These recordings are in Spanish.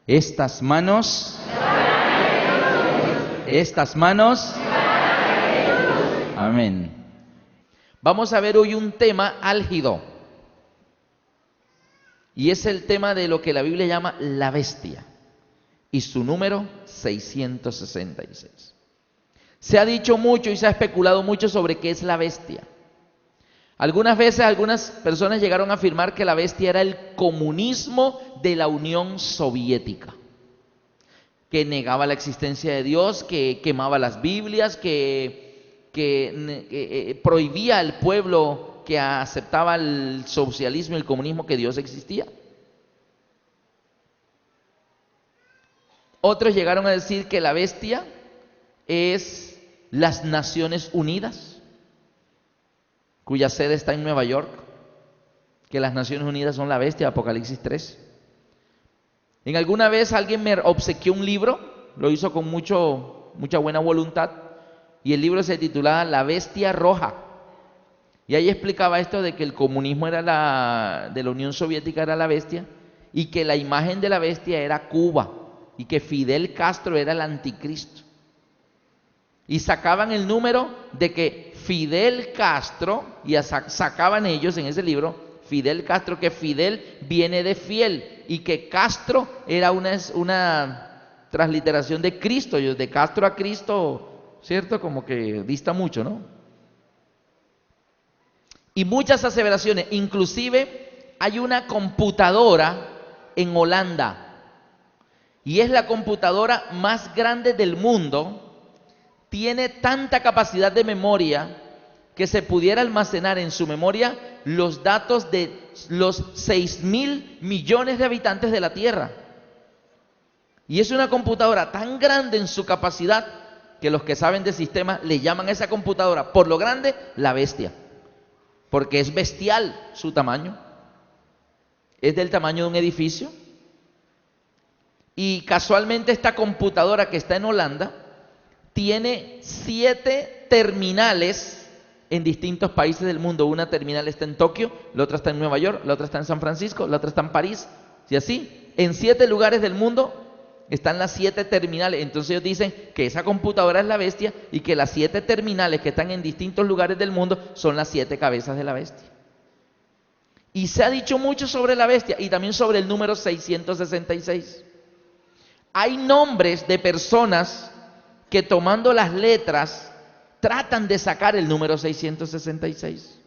Estas manos, estas manos, amén. Vamos a ver hoy un tema álgido, y es el tema de lo que la Biblia llama la bestia, y su número 666. Se ha dicho mucho y se ha especulado mucho sobre qué es la bestia. Algunas veces algunas personas llegaron a afirmar que la bestia era el comunismo de la Unión Soviética, que negaba la existencia de Dios, que quemaba las Biblias, que prohibía al pueblo que aceptaba el socialismo y el comunismo que Dios existía. Otros llegaron a decir que la bestia es las Naciones Unidas, cuya sede está en Nueva York, que las Naciones Unidas son la bestia, Apocalipsis 3. En alguna vez alguien me obsequió un libro, lo hizo con mucha buena voluntad, y el libro se titulaba La Bestia Roja. Y ahí explicaba esto de que el comunismo era de la Unión Soviética era la bestia, y que la imagen de la bestia era Cuba, y que Fidel Castro era el anticristo. Y sacaban el número de que Fidel Castro, y sacaban ellos en ese libro, Fidel Castro, que Fidel viene de fiel, y que Castro era una transliteración de Cristo, y de Castro a Cristo, ¿cierto? Como que dista mucho, ¿no? Y muchas aseveraciones, inclusive hay una computadora en Holanda, y es la computadora más grande del mundo. Tiene tanta capacidad de memoria que se pudiera almacenar en su memoria los datos de los 6.000 millones de habitantes de la Tierra. Y es una computadora tan grande en su capacidad que los que saben de sistemas le llaman a esa computadora, por lo grande, la bestia. Porque es bestial su tamaño. Es del tamaño de un edificio. Y casualmente esta computadora que está en Holanda tiene 7 terminales en distintos países del mundo. Una terminal está en Tokio, la otra está en Nueva York, la otra está en San Francisco, la otra está en París. Y así, en 7 lugares del mundo están las 7 terminales. Entonces ellos dicen que esa computadora es la bestia y que las 7 terminales que están en distintos lugares del mundo son las 7 cabezas de la bestia. Y se ha dicho mucho sobre la bestia y también sobre el número 666. Hay nombres de personas que tomando las letras tratan de sacar el número 666.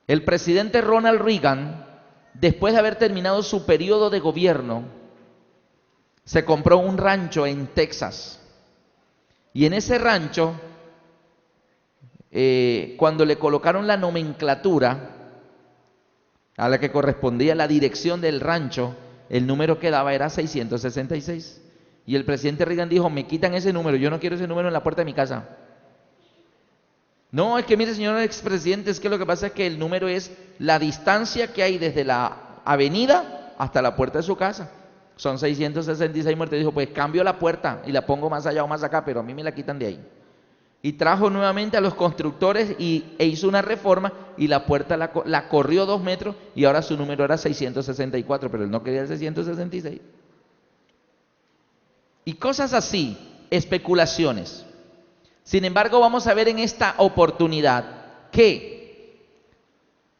El presidente Ronald Reagan, después de haber terminado su periodo de gobierno, se compró un rancho en Texas. Y en ese rancho, cuando le colocaron la nomenclatura a la que correspondía la dirección del rancho, el número que daba era 666. Y el presidente Reagan dijo, me quitan ese número, yo no quiero ese número en la puerta de mi casa. No, es que mire, señor expresidente, es que lo que pasa es que el número es la distancia que hay desde la avenida hasta la puerta de su casa. Son 666 muertes. Dijo, pues cambio la puerta y la pongo más allá o más acá, pero a mí me la quitan de ahí. Y trajo nuevamente a los constructores e hizo una reforma y la puerta la corrió 2 metros y ahora su número era 664, pero él no quería el 666. Y cosas así, especulaciones. Sin embargo, vamos a ver en esta oportunidad que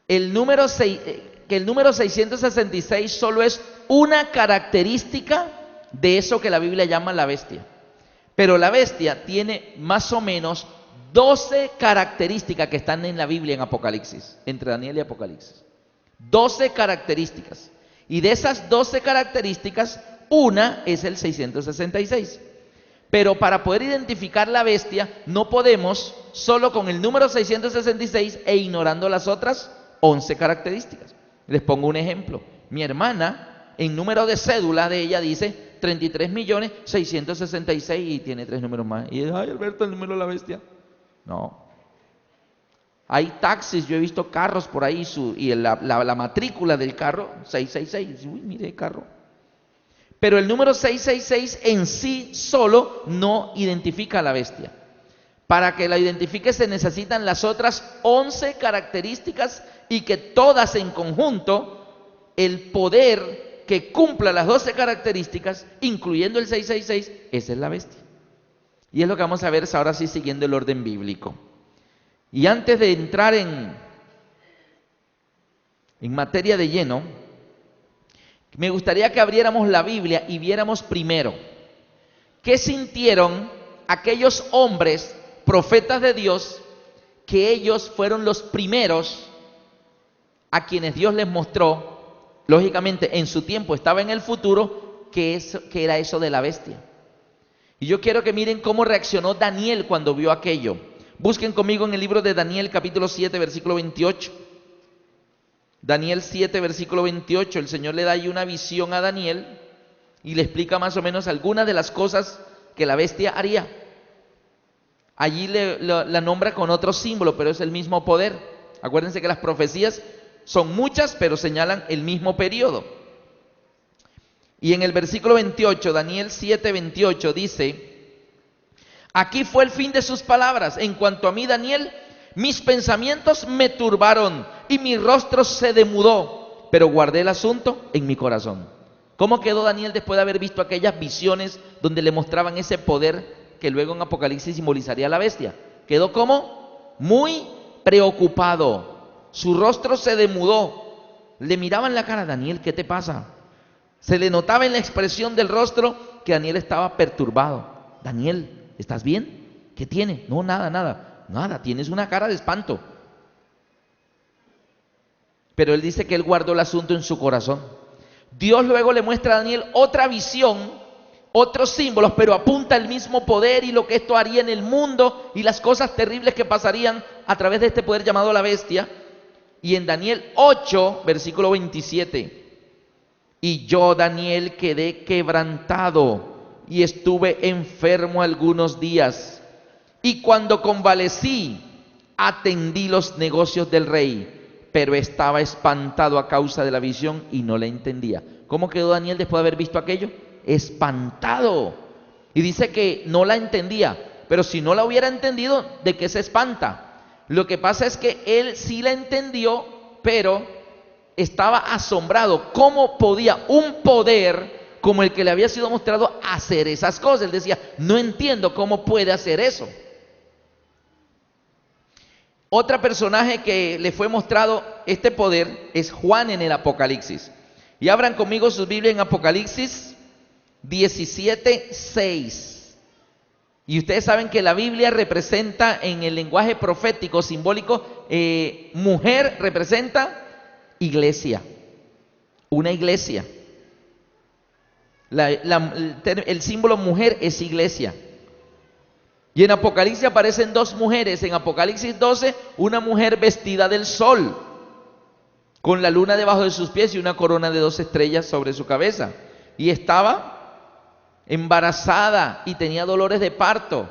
el número 666 solo es una característica de eso que la Biblia llama la bestia. Pero la bestia tiene más o menos 12 características que están en la Biblia en Apocalipsis, entre Daniel y Apocalipsis. 12 características. Y de esas 12 características, una es el 666. Pero para poder identificar la bestia, no podemos solo con el número 666 e ignorando las otras 11 características. Les pongo un ejemplo. Mi hermana, en número de cédula de ella dice 33.666.000 y tiene 3 números más. Y ay, Alberto, el número de la bestia. No. Hay taxis, yo he visto carros por ahí y la matrícula del carro, 666. Uy, mire el carro. Pero el número 666 en sí solo no identifica a la bestia. Para que la identifique se necesitan las otras 11 características y que todas en conjunto, el poder que cumpla las 12 características, incluyendo el 666, esa es la bestia. Y es lo que vamos a ver ahora sí siguiendo el orden bíblico. Y antes de entrar en materia de lleno, me gustaría que abriéramos la Biblia y viéramos primero qué sintieron aquellos hombres, profetas de Dios, que ellos fueron los primeros a quienes Dios les mostró, lógicamente en su tiempo, estaba en el futuro, que era eso de la bestia. Y yo quiero que miren cómo reaccionó Daniel cuando vio aquello. Busquen conmigo en el libro de Daniel, capítulo 7, versículo 28. Daniel 7, versículo 28, el Señor le da ahí una visión a Daniel y le explica más o menos algunas de las cosas que la bestia haría. Allí la nombra con otro símbolo, pero es el mismo poder. Acuérdense que las profecías son muchas, pero señalan el mismo periodo. Y en el versículo 28, Daniel 7, 28 dice: aquí fue el fin de sus palabras. En cuanto a mí, Daniel, mis pensamientos me turbaron y mi rostro se demudó, pero guardé el asunto en mi corazón. ¿Cómo quedó Daniel después de haber visto aquellas visiones donde le mostraban ese poder que luego en Apocalipsis simbolizaría a la bestia? Quedó como muy preocupado, su rostro se demudó. Le miraban la cara: Daniel, ¿qué te pasa? Se le notaba en la expresión del rostro que Daniel estaba perturbado. Daniel, ¿estás bien? ¿Qué tiene? No, nada, tienes una cara de espanto. Pero él dice que él guardó el asunto en su corazón. Dios luego le muestra a Daniel otra visión, otros símbolos, pero apunta el mismo poder y lo que esto haría en el mundo y las cosas terribles que pasarían a través de este poder llamado la bestia. Y en Daniel 8, versículo 27, y yo, Daniel, quedé quebrantado y estuve enfermo algunos días. Y cuando convalecí, atendí los negocios del rey, pero estaba espantado a causa de la visión y no la entendía. ¿Cómo quedó Daniel después de haber visto aquello? Espantado. Y dice que no la entendía, pero si no la hubiera entendido, ¿de qué se espanta? Lo que pasa es que él sí la entendió, pero estaba asombrado. ¿Cómo podía un poder como el que le había sido mostrado hacer esas cosas? Él decía: no entiendo cómo puede hacer eso. Otro personaje que le fue mostrado este poder es Juan en el Apocalipsis. Y abran conmigo sus Biblias en Apocalipsis 17, 6. Y ustedes saben que la Biblia representa en el lenguaje profético, simbólico, mujer representa iglesia, una iglesia. El símbolo mujer es iglesia. Y en Apocalipsis aparecen dos mujeres. En Apocalipsis 12, una mujer vestida del sol, con la luna debajo de sus pies y una corona de 2 estrellas sobre su cabeza. Y estaba embarazada y tenía dolores de parto.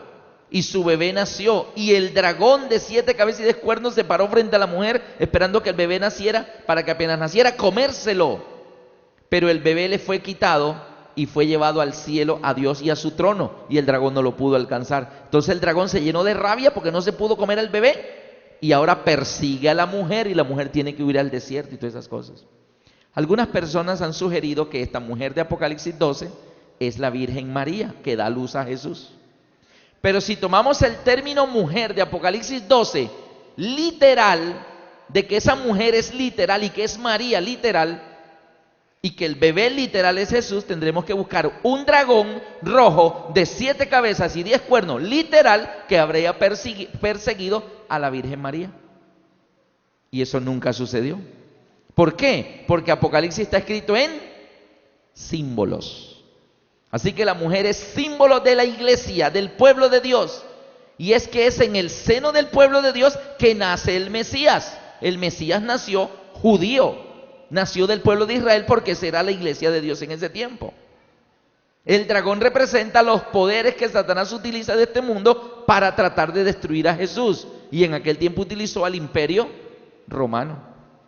Y su bebé nació. Y el dragón de 7 cabezas y 10 cuernos se paró frente a la mujer, esperando que el bebé naciera, para que apenas naciera, comérselo. Pero el bebé le fue quitado y fue llevado al cielo, a Dios y a su trono, y el dragón no lo pudo alcanzar. Entonces el dragón se llenó de rabia porque no se pudo comer al bebé, y ahora persigue a la mujer, y la mujer tiene que huir al desierto y todas esas cosas. Algunas personas han sugerido que esta mujer de Apocalipsis 12 es la Virgen María, que da luz a Jesús. Pero si tomamos el término mujer de Apocalipsis 12, literal, de que esa mujer es literal y que es María literal, y que el bebé literal es Jesús, tendremos que buscar un dragón rojo de 7 cabezas y 10 cuernos, literal, que habría perseguido a la Virgen María. Y eso nunca sucedió. ¿Por qué? Porque Apocalipsis está escrito en símbolos. Así que la mujer es símbolo de la iglesia, del pueblo de Dios. Y es que es en el seno del pueblo de Dios que nace el Mesías. El Mesías nació judío. Nació del pueblo de Israel porque será la iglesia de Dios en ese tiempo. El dragón representa los poderes que Satanás utiliza de este mundo para tratar de destruir a Jesús. Y en aquel tiempo utilizó al imperio romano.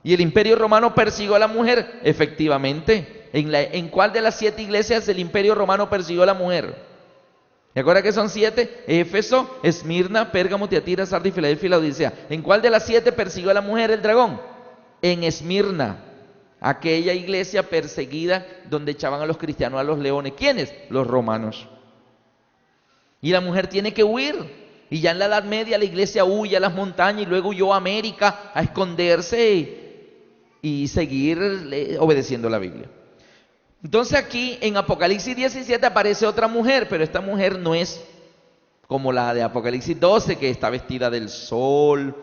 Y el imperio romano persiguió a la mujer. Efectivamente, ¿en cuál de las 7 iglesias el imperio romano persiguió a la mujer? ¿Se acuerdan que son 7? Éfeso, Esmirna, Pérgamo, Tiatira, Sardis, Filadelfia y Laodicea. ¿En cuál de las 7 persiguió a la mujer el dragón? En Esmirna. aquella iglesia perseguida donde echaban a los cristianos a los leones. ¿Quiénes? Los romanos. Y la mujer tiene que huir. Y ya en la Edad Media la iglesia huye a las montañas y luego huyó a América a esconderse y seguir obedeciendo la Biblia. Entonces aquí en Apocalipsis 17 aparece otra mujer, pero esta mujer no es como la de Apocalipsis 12, que está vestida del sol,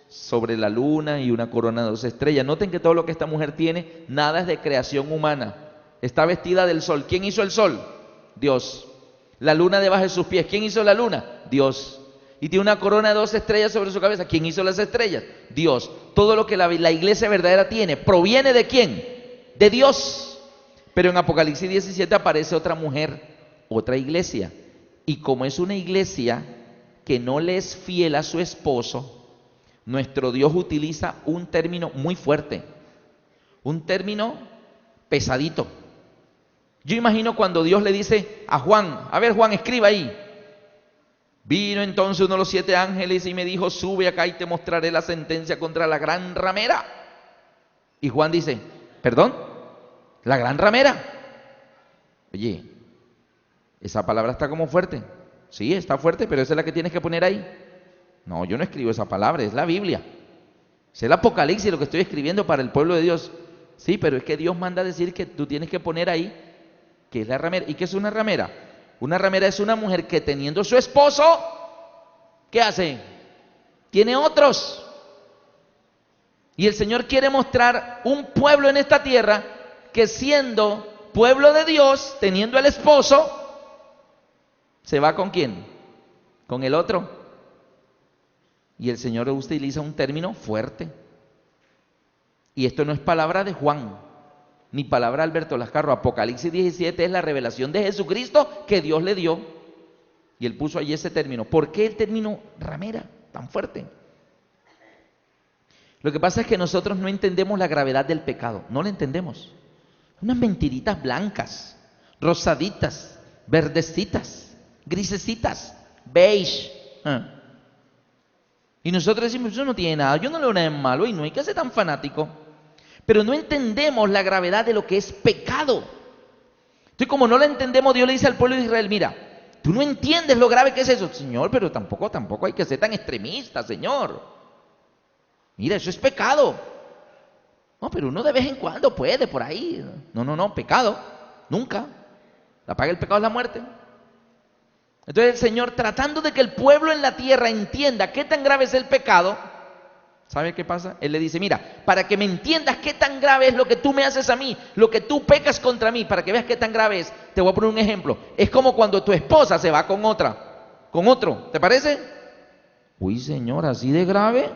sobre la luna y una corona de 2 estrellas. Noten que todo lo que esta mujer tiene, nada es de creación humana. Está vestida del sol. ¿Quién hizo el sol? Dios. La luna debajo de sus pies. ¿Quién hizo la luna? Dios. Y tiene una corona de 2 estrellas sobre su cabeza. ¿Quién hizo las estrellas? Dios. Todo lo que la iglesia verdadera tiene, ¿proviene de quién? De Dios. Pero en Apocalipsis 17 aparece otra mujer, otra iglesia. Y como es una iglesia que no le es fiel a su esposo, nuestro Dios utiliza un término muy fuerte, un término pesadito. Yo imagino cuando Dios le dice a Juan, a ver Juan, escriba ahí. Vino entonces uno de los 7 ángeles y me dijo, sube acá y te mostraré la sentencia contra la gran ramera. Y Juan dice, ¿perdón? ¿La gran ramera? Oye, esa palabra está como fuerte. Sí, está fuerte, pero esa es la que tienes que poner ahí. No, yo no escribo esa palabra, es la Biblia. Es el Apocalipsis lo que estoy escribiendo para el pueblo de Dios. Sí, pero es que Dios manda a decir que tú tienes que poner ahí que es la ramera. ¿Y qué es una ramera? Una ramera es una mujer que teniendo su esposo, ¿qué hace? Tiene otros. Y el Señor quiere mostrar un pueblo en esta tierra que siendo pueblo de Dios, teniendo el esposo, ¿se va con quién? Con el otro. Y el Señor utiliza un término fuerte. Y esto no es palabra de Juan, ni palabra de Alberto Lascarro. Apocalipsis 17 es la revelación de Jesucristo que Dios le dio. Y él puso allí ese término. ¿Por qué el término ramera tan fuerte? Lo que pasa es que nosotros no entendemos la gravedad del pecado. No lo entendemos. Unas mentiritas blancas, rosaditas, verdecitas, grisecitas, beige. Y nosotros decimos, eso no tiene nada, yo no le veo nada de malo y no hay que ser tan fanático. Pero no entendemos la gravedad de lo que es pecado. Entonces, como no lo entendemos, Dios le dice al pueblo de Israel, mira, tú no entiendes lo grave que es eso. Señor, pero tampoco hay que ser tan extremista, Señor. Mira, eso es pecado. No, pero uno de vez en cuando puede, por ahí. No, pecado, nunca. La paga del pecado es la muerte. Entonces el Señor, tratando de que el pueblo en la tierra entienda qué tan grave es el pecado, ¿sabe qué pasa? Él le dice, mira, para que me entiendas qué tan grave es lo que tú me haces a mí, lo que tú pecas contra mí, para que veas qué tan grave es, te voy a poner un ejemplo. Es como cuando tu esposa se va con otro, ¿te parece? Uy, Señor, ¿así de grave?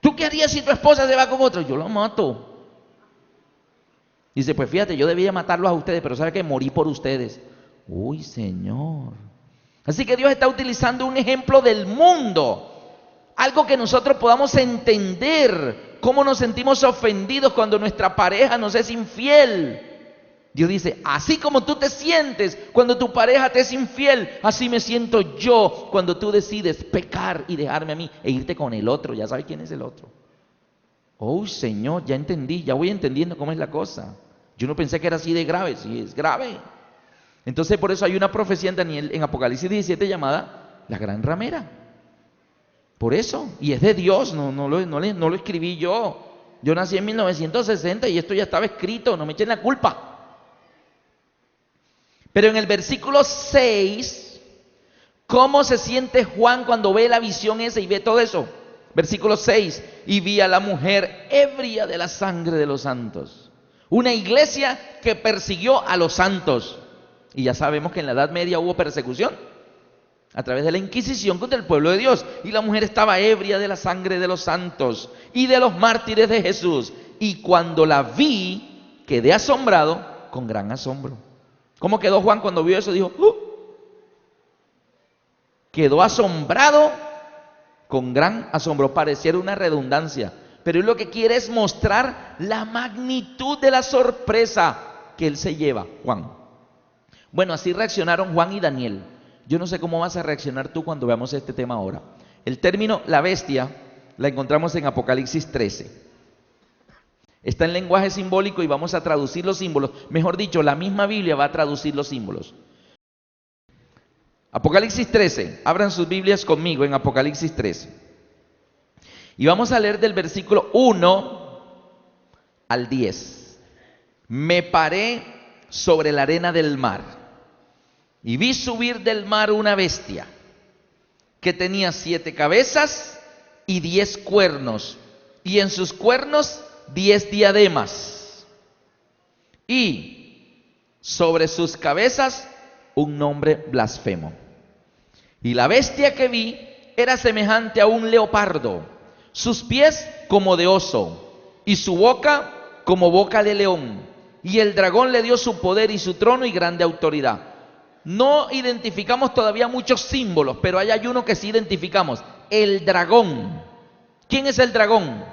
¿Tú qué harías si tu esposa se va con otro? Yo lo mato. Dice, pues fíjate, yo debía matarlos a ustedes, pero ¿sabe qué? Morí por ustedes. Uy, Señor. Así que Dios está utilizando un ejemplo del mundo, algo que nosotros podamos entender, cómo nos sentimos ofendidos cuando nuestra pareja nos es infiel. Dios dice, así como tú te sientes cuando tu pareja te es infiel, así me siento yo cuando tú decides pecar y dejarme a mí e irte con el otro. Ya sabes quién es el otro. Oh, Señor, ya entendí, ya voy entendiendo cómo es la cosa. Yo no pensé que era así de grave, sí, es grave. Entonces por eso hay una profecía en Daniel, en Apocalipsis 17 llamada la gran ramera. Por eso, y es de Dios, no lo escribí yo. Yo nací en 1960 y esto ya estaba escrito, no me echen la culpa. Pero en el versículo 6, ¿cómo se siente Juan cuando ve la visión esa y ve todo eso? Versículo 6, y vi a la mujer ebria de la sangre de los santos. Una iglesia que persiguió a los santos. Y ya sabemos que en la Edad Media hubo persecución a través de la Inquisición contra el pueblo de Dios. Y la mujer estaba ebria de la sangre de los santos y de los mártires de Jesús. Y cuando la vi, quedé asombrado con gran asombro. ¿Cómo quedó Juan cuando vio eso? Dijo, quedó asombrado con gran asombro. Pareciera una redundancia, pero él lo que quiere es mostrar la magnitud de la sorpresa que él se lleva, Juan. Bueno, así reaccionaron Juan y Daniel. Yo no sé cómo vas a reaccionar tú cuando veamos este tema ahora. El término la bestia la encontramos en Apocalipsis 13. Está en lenguaje simbólico y vamos a traducir los símbolos. Mejor dicho, la misma Biblia va a traducir los símbolos. Apocalipsis 13. Abran sus Biblias conmigo en Apocalipsis 13. Y vamos a leer del versículo 1 al 10. Me paré sobre la arena del mar y vi subir del mar una bestia que tenía 7 cabezas y 10 cuernos, y en sus cuernos 10 diademas, y sobre sus cabezas un nombre blasfemo. Y la bestia que vi era semejante a un leopardo, sus pies como de oso, y su boca como boca de león. Y el dragón le dio su poder y su trono y grande autoridad. No identificamos todavía muchos símbolos, pero hay uno que sí identificamos: el dragón. ¿Quién es el dragón?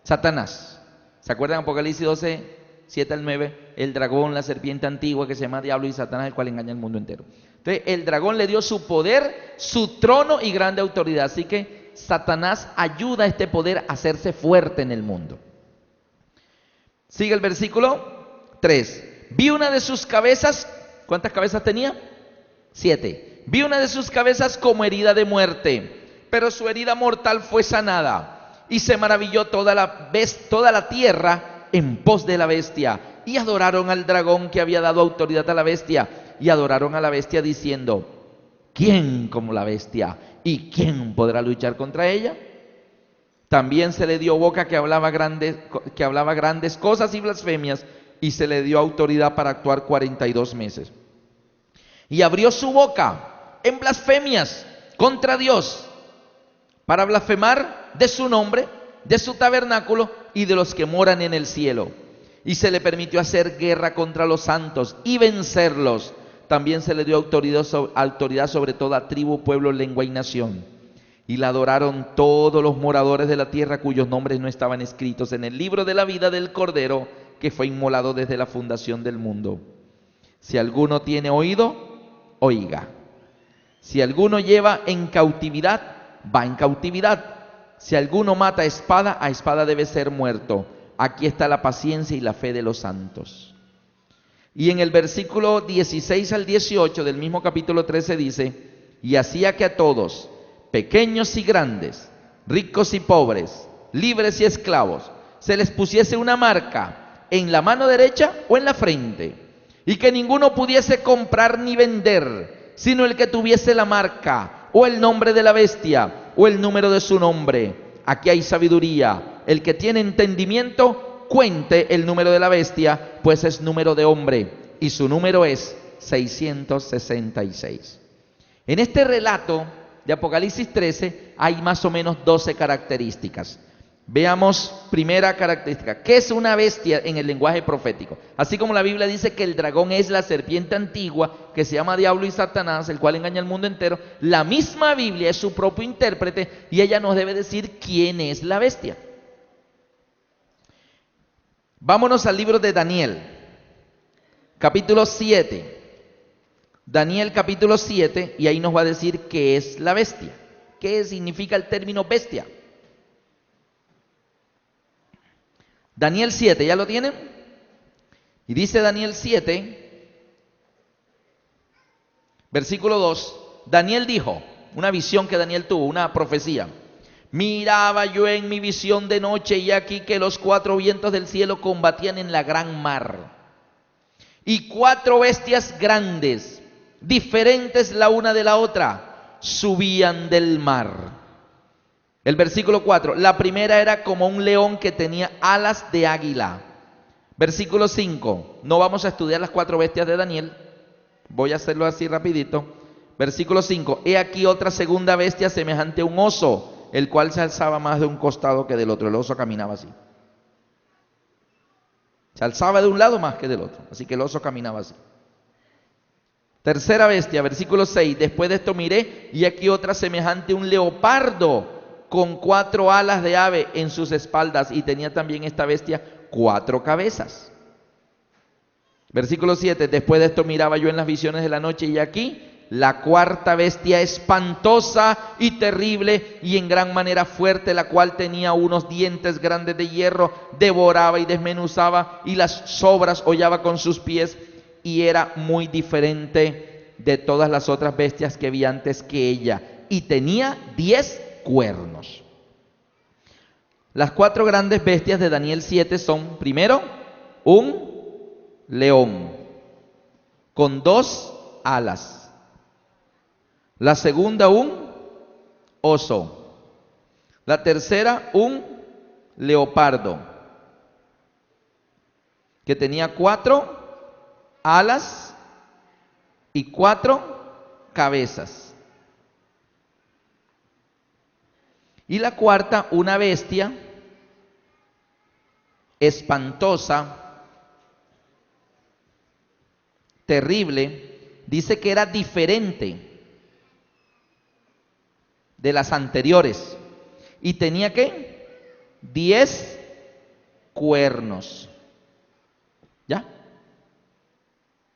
Satanás. ¿Se acuerdan de Apocalipsis 12, 7 al 9? El dragón, la serpiente antigua que se llama Diablo y Satanás, el cual engaña al mundo entero. Entonces, el dragón le dio su poder, su trono y grande autoridad. Así que Satanás ayuda a este poder a hacerse fuerte en el mundo. Sigue el versículo 3. Vi una de sus cabezas. ¿Cuántas cabezas tenía? 7. Vi una de sus cabezas como herida de muerte, pero su herida mortal fue sanada. Y se maravilló toda la tierra en pos de la bestia. Y adoraron al dragón que había dado autoridad a la bestia. Y adoraron a la bestia diciendo: ¿quién como la bestia? ¿Y quién podrá luchar contra ella? También se le dio boca que hablaba grandes cosas y blasfemias, y se le dio autoridad para actuar 42 meses. Y abrió su boca en blasfemias contra Dios, para blasfemar de su nombre, de su tabernáculo y de los que moran en el cielo. Y se le permitió hacer guerra contra los santos y vencerlos. También se le dio autoridad sobre toda tribu, pueblo, lengua y nación. Y la adoraron todos los moradores de la tierra cuyos nombres no estaban escritos en el libro de la vida del Cordero, que fue inmolado desde la fundación del mundo. Si alguno tiene oído, oiga. Si alguno lleva en cautividad, va en cautividad. Si alguno mata a espada debe ser muerto. Aquí está la paciencia y la fe de los santos. Y en el versículo 16 al 18 del mismo capítulo 13 dice: y hacía que a todos, pequeños y grandes, ricos y pobres, libres y esclavos, se les pusiese una marca en la mano derecha o en la frente, y que ninguno pudiese comprar ni vender, sino el que tuviese la marca, o el nombre de la bestia, o el número de su nombre. Aquí hay sabiduría. El que tiene entendimiento, cuente el número de la bestia, pues es número de hombre, y su número es 666. En este relato de Apocalipsis 13 hay más o menos 12 características. Veamos, primera característica: ¿qué es una bestia en el lenguaje profético? Así como la Biblia dice que el dragón es la serpiente antigua que se llama Diablo y Satanás, el cual engaña al mundo entero, la misma Biblia es su propio intérprete y ella nos debe decir quién es la bestia. Vámonos al libro de Daniel, capítulo 7. Daniel capítulo 7, y ahí nos va a decir qué es la bestia. ¿Qué significa el término bestia? Daniel 7, ¿ya lo tienen? Y dice Daniel 7, versículo 2, Daniel dijo, una visión que Daniel tuvo, una profecía: miraba yo en mi visión de noche, y aquí que los 4 vientos del cielo combatían en la gran mar, y 4 bestias grandes, diferentes la una de la otra, subían del mar. El versículo 4, la primera era como un león que tenía alas de águila. Versículo 5, no vamos a estudiar las 4 bestias de Daniel, voy a hacerlo así rapidito. Versículo 5, he aquí otra segunda bestia semejante a un oso, el cual se alzaba más de un costado que del otro. El oso caminaba así. Se alzaba de un lado más que del otro, así que el oso caminaba así. Tercera bestia, versículo 6, después de esto miré, y aquí otra semejante a un leopardo, con 4 alas de ave en sus espaldas, y tenía también esta bestia 4 cabezas. Versículo 7, después de esto miraba yo en las visiones de la noche, y aquí la cuarta bestia espantosa y terrible y en gran manera fuerte, la cual tenía unos dientes grandes de hierro, devoraba y desmenuzaba y las sobras hollaba con sus pies, y era muy diferente de todas las otras bestias que vi antes que ella, y tenía 10 cuernos. Las 4 grandes bestias de Daniel 7 son, primero, un león con 2 alas. La segunda, un oso. La tercera, un leopardo, que tenía 4 alas y 4 cabezas. Y la cuarta, una bestia espantosa, terrible, dice que era diferente de las anteriores y tenía ¿qué? 10 cuernos. ¿Ya?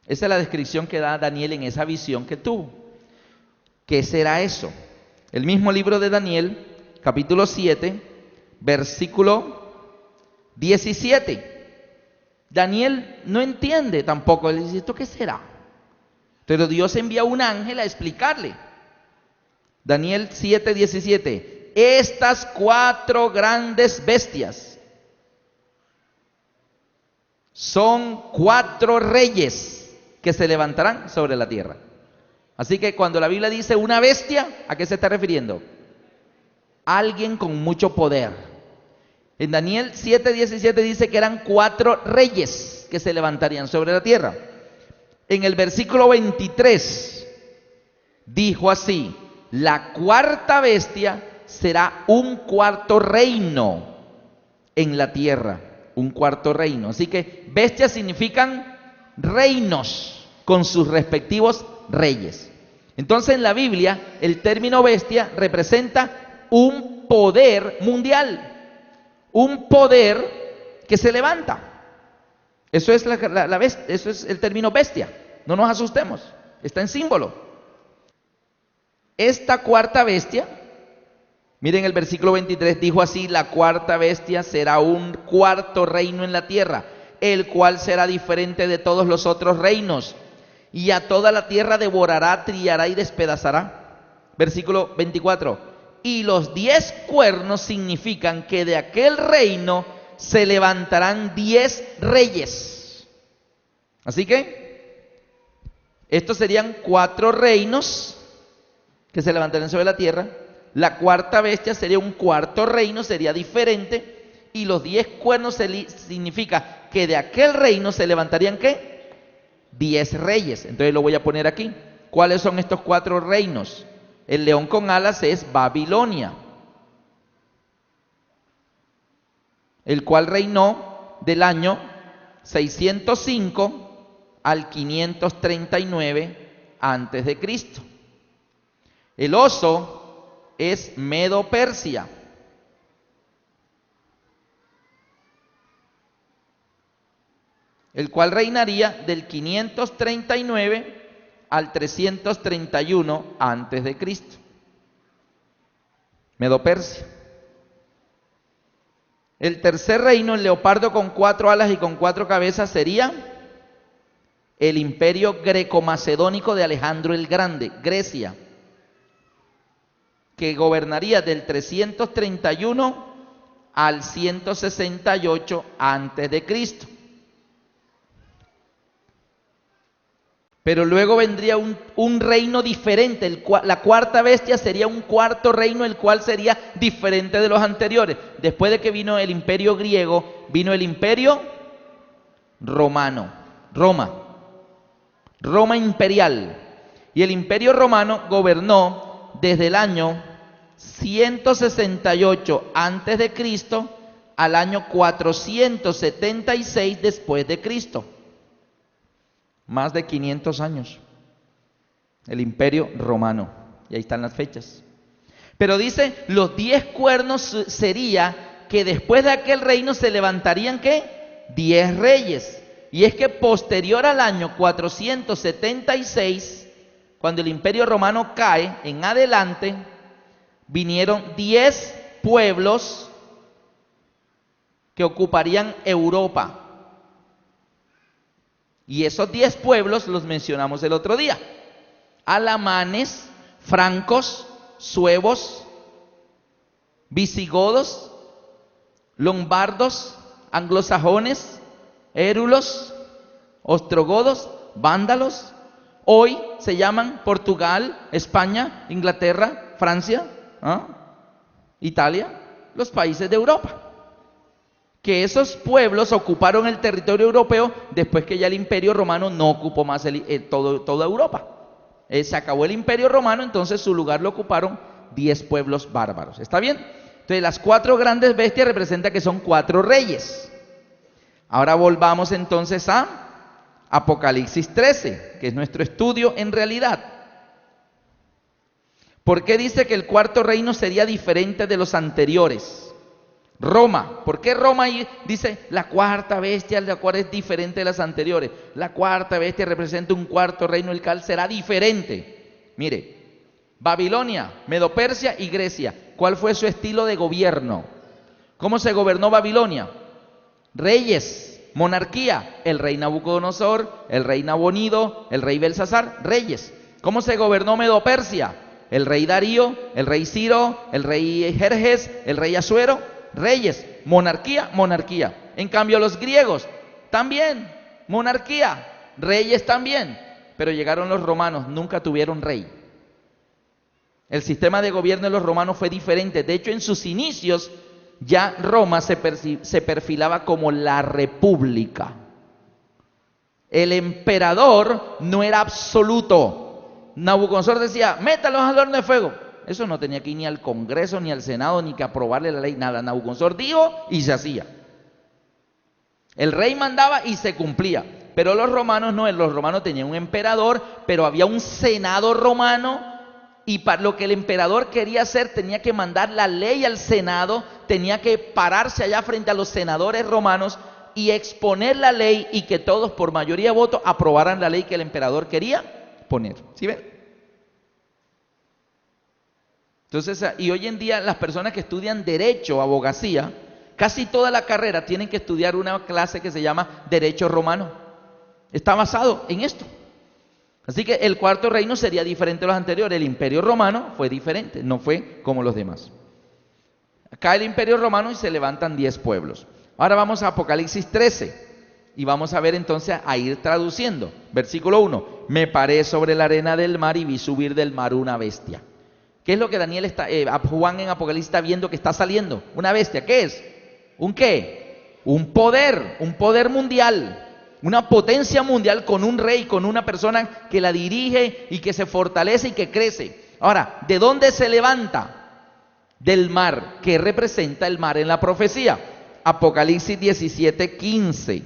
Esa es la descripción que da Daniel en esa visión que tuvo. ¿Qué será eso? El mismo libro de Daniel, capítulo 7, versículo 17. Daniel no entiende tampoco, él dice, ¿esto qué será? Pero Dios envía un ángel a explicarle. Daniel 7, 17. Estas 4 grandes bestias son 4 reyes que se levantarán sobre la tierra. Así que cuando la Biblia dice una bestia, ¿a qué se está refiriendo? Alguien con mucho poder. En Daniel 7:17 dice que eran 4 reyes que se levantarían sobre la tierra. En el versículo 23 dijo así: la cuarta bestia será un cuarto reino en la tierra, un cuarto reino. Así que bestias significan reinos con sus respectivos reyes. Entonces en la Biblia el término bestia representa un poder mundial, un poder que se levanta. Eso es la bestia, eso es el término bestia. No nos asustemos, está en símbolo. Esta cuarta bestia, miren el versículo 23, dijo así: la cuarta bestia será un cuarto reino en la tierra, el cual será diferente de todos los otros reinos, y a toda la tierra devorará, trillará y despedazará. Versículo 24. Y los 10 cuernos significan que de aquel reino se levantarán 10 reyes. Así que estos serían 4 reinos que se levantarían sobre la tierra. La cuarta bestia sería un cuarto reino, sería diferente. Y los 10 cuernos significa que de aquel reino se levantarían ¿qué? 10 reyes. Entonces lo voy a poner aquí. ¿Cuáles son estos 4 reinos? El león con alas es Babilonia, el cual reinó del año 605 al 539 antes de Cristo. El oso es Medo-Persia. El cual reinaría del 539 al 331 antes de Cristo. Medo-Persia. El tercer reino, el leopardo con 4 alas y con 4 cabezas, sería el imperio greco-macedónico de Alejandro el Grande, Grecia, que gobernaría del 331 al 168 antes de Cristo. Pero luego vendría un reino diferente. La cuarta bestia sería un cuarto reino, el cual sería diferente de los anteriores. Después de que vino el imperio griego, vino el imperio romano. Roma imperial. Y el imperio romano gobernó desde el año 168 antes de Cristo al año 476 después de Cristo. Más de 500 años, el imperio romano, y ahí están las fechas. Pero dice, los 10 cuernos sería que después de aquel reino se levantarían ¿qué? 10 reyes. Y es que posterior al año 476 cuando el Imperio Romano cae, en adelante, vinieron 10 pueblos que ocuparían Europa. Y esos 10 pueblos los mencionamos el otro día: alamanes, francos, suevos, visigodos, lombardos, anglosajones, érulos, ostrogodos, vándalos. Hoy se llaman Portugal, España, Inglaterra, Francia, Italia, los países de Europa. Que esos pueblos ocuparon el territorio europeo después que ya el Imperio Romano no ocupó más toda Europa. Se acabó el Imperio Romano, entonces su lugar lo ocuparon 10 pueblos bárbaros. ¿Está bien? Entonces las 4 grandes bestias representan que son 4 reyes. Ahora volvamos entonces a Apocalipsis 13, que es nuestro estudio en realidad. ¿Por qué dice que el cuarto reino sería diferente de los anteriores? Roma. ¿Por qué Roma ahí dice la cuarta bestia, la cual es diferente de las anteriores? La cuarta bestia representa un cuarto reino, el cual será diferente. Mire, Babilonia, Medo-Persia y Grecia. ¿Cuál fue su estilo de gobierno? ¿Cómo se gobernó Babilonia? Reyes, monarquía, el rey Nabucodonosor, el rey Nabonido, el rey Belsasar, reyes. ¿Cómo se gobernó Medo-Persia? El rey Darío, el rey Ciro, el rey Jerjes, el rey Asuero, reyes, monarquía, monarquía. En cambio los griegos, también, monarquía, reyes también. Pero llegaron los romanos, nunca tuvieron rey. El sistema de gobierno de los romanos fue diferente. De hecho, en sus inicios, ya Roma se perfilaba como la república. El emperador no era absoluto. Nabucodonosor decía, métalos al horno de fuego. Eso no tenía que ir ni al Congreso, ni al Senado, ni que aprobarle la ley, nada. Nabucodonosor dijo y se hacía. El rey mandaba y se cumplía. Pero los romanos no, los romanos tenían un emperador, pero había un senado romano. Y para lo que el emperador quería hacer, tenía que mandar la ley al Senado, tenía que pararse allá frente a los senadores romanos y exponer la ley, y que todos por mayoría de votos aprobaran la ley que el emperador quería poner. ¿Sí ven? Entonces, y hoy en día las personas que estudian derecho, abogacía, casi toda la carrera tienen que estudiar una clase que se llama Derecho Romano. Está basado en esto. Así que el cuarto reino sería diferente a los anteriores. El Imperio Romano fue diferente, no fue como los demás. Cae el Imperio Romano y se levantan 10 pueblos. Ahora vamos a Apocalipsis 13 y vamos a ver entonces, a ir traduciendo. Versículo 1. Me paré sobre la arena del mar y vi subir del mar una bestia. ¿Qué es lo que Juan en Apocalipsis está viendo que está saliendo? Una bestia. ¿Qué es? ¿Un qué? Un poder mundial. Una potencia mundial con un rey, con una persona que la dirige y que se fortalece y que crece. Ahora, ¿de dónde se levanta? Del mar. ¿Qué representa el mar en la profecía? Apocalipsis 17:15.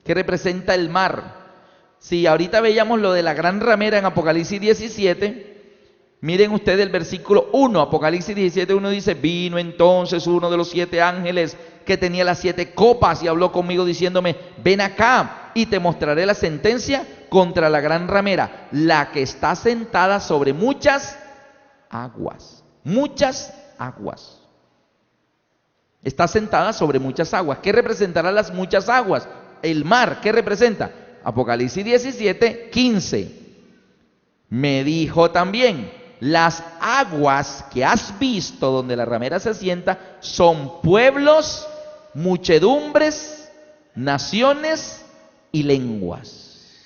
¿Qué representa el mar? Si ahorita veíamos lo de la gran ramera en Apocalipsis 17, miren ustedes el versículo 1. Apocalipsis 17:1 dice, vino entonces uno de los 7 ángeles que tenía las 7 copas y habló conmigo diciéndome, ven acá y te mostraré la sentencia contra la gran ramera, la que está sentada sobre muchas aguas. Muchas aguas. Está sentada sobre muchas aguas. ¿Qué representarán las muchas aguas? El mar. ¿Qué representa? Apocalipsis 17:15. Me dijo también, las aguas que has visto donde la ramera se sienta son pueblos, muchedumbres, naciones y lenguas.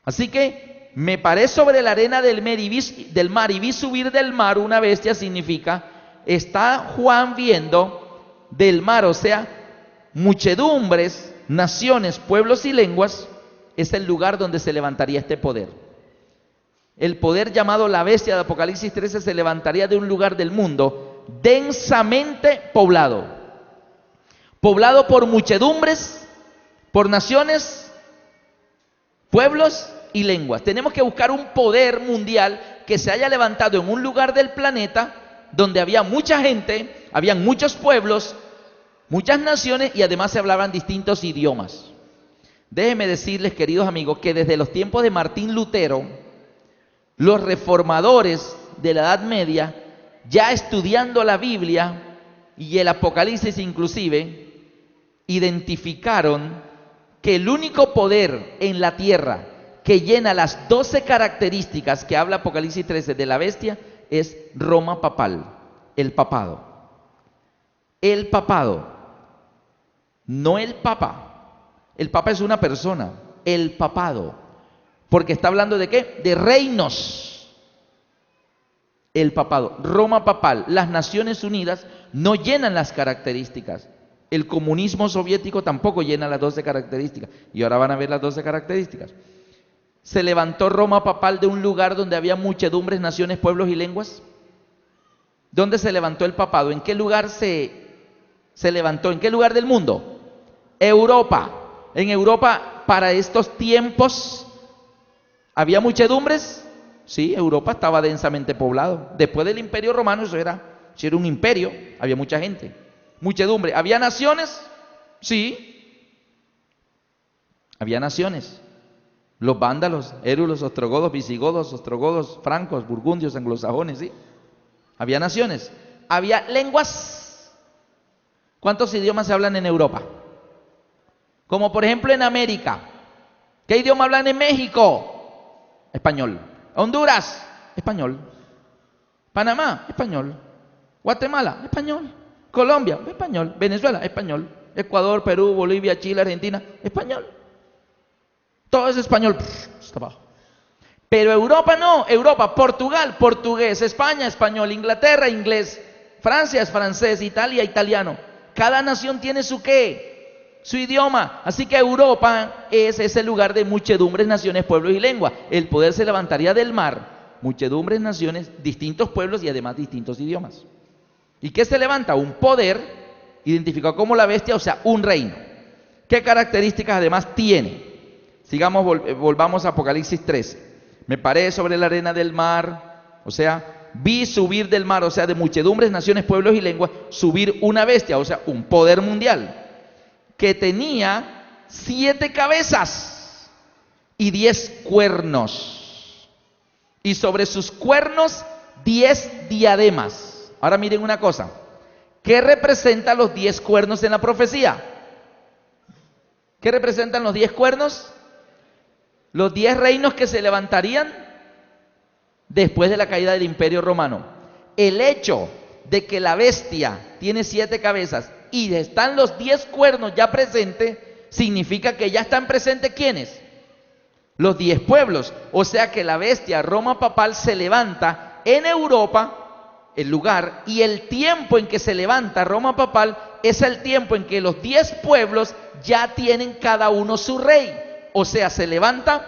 Así que me paré sobre la arena del mar y vi subir del mar una bestia. Significa, está Juan viendo del mar, o sea, muchedumbres, naciones, pueblos y lenguas. Es el lugar donde se levantaría este poder. El poder llamado la bestia de Apocalipsis 13 se levantaría de un lugar del mundo densamente poblado. Poblado por muchedumbres, por naciones, pueblos y lenguas. Tenemos que buscar un poder mundial que se haya levantado en un lugar del planeta donde había mucha gente, habían muchos pueblos, muchas naciones y además se hablaban distintos idiomas. Déjenme decirles, queridos amigos, que desde los tiempos de Martín Lutero, los reformadores de la Edad Media, ya estudiando la Biblia y el Apocalipsis inclusive, identificaron que el único poder en la tierra que llena las 12 características que habla Apocalipsis 13 de la bestia es Roma papal, el papado. El papado, no el papa. El papa es una persona, el papado. Porque está hablando de ¿qué? De reinos. El papado, Roma papal, las Naciones Unidas no llenan las características. El comunismo soviético tampoco llena las 12 características. Y ahora van a ver las 12 características. Se levantó Roma papal de un lugar donde había muchedumbres, naciones, pueblos y lenguas. ¿Dónde se levantó el papado? ¿En qué lugar se levantó? ¿En qué lugar del mundo? Europa. En Europa, para estos tiempos, ¿había muchedumbres? Sí, Europa estaba densamente poblado. Después del Imperio Romano, eso era un imperio, había mucha gente. Muchedumbre. ¿Había naciones? Sí. Había naciones. Los vándalos, érulos, ostrogodos, visigodos, ostrogodos, francos, burgundios, anglosajones, ¿sí? Había naciones. Había lenguas. ¿Cuántos idiomas se hablan en Europa? Como por ejemplo en América. ¿Qué idioma hablan en México? Español. Honduras, español. Panamá, español. Guatemala, español. Colombia, español. Venezuela, español. Ecuador, Perú, Bolivia, Chile, Argentina, español. Todo es español. Está abajo. Pero Europa no. Europa, Portugal, portugués. España, español. Inglaterra, inglés. Francia es francés. Italia, italiano. Cada nación tiene su qué, su idioma. Así que Europa es ese lugar de muchedumbres, naciones, pueblos y lengua. El poder se levantaría del mar. Muchedumbres, naciones, distintos pueblos y además distintos idiomas. ¿Y qué se levanta? Un poder identificado como la bestia, o sea, un reino. ¿Qué características además tiene? Sigamos, volvamos a Apocalipsis 13. Me paré sobre la arena del mar, o sea, vi subir del mar, o sea, de muchedumbres, naciones, pueblos y lenguas, subir una bestia, o sea, un poder mundial, que tenía 7 cabezas y 10 cuernos. Y sobre sus cuernos 10 diademas. Ahora miren una cosa. ¿Qué representan los 10 cuernos en la profecía? ¿Qué representan los 10 cuernos? Los 10 reinos que se levantarían después de la caída del Imperio Romano. El hecho de que la bestia tiene 7 cabezas y están los 10 cuernos ya presentes, significa que ya están presentes ¿quiénes? Los 10 pueblos. O sea que la bestia, Roma papal, se levanta en Europa, el lugar, y el tiempo en que se levanta Roma papal es el tiempo en que los 10 pueblos ya tienen cada uno su rey. O sea, se levanta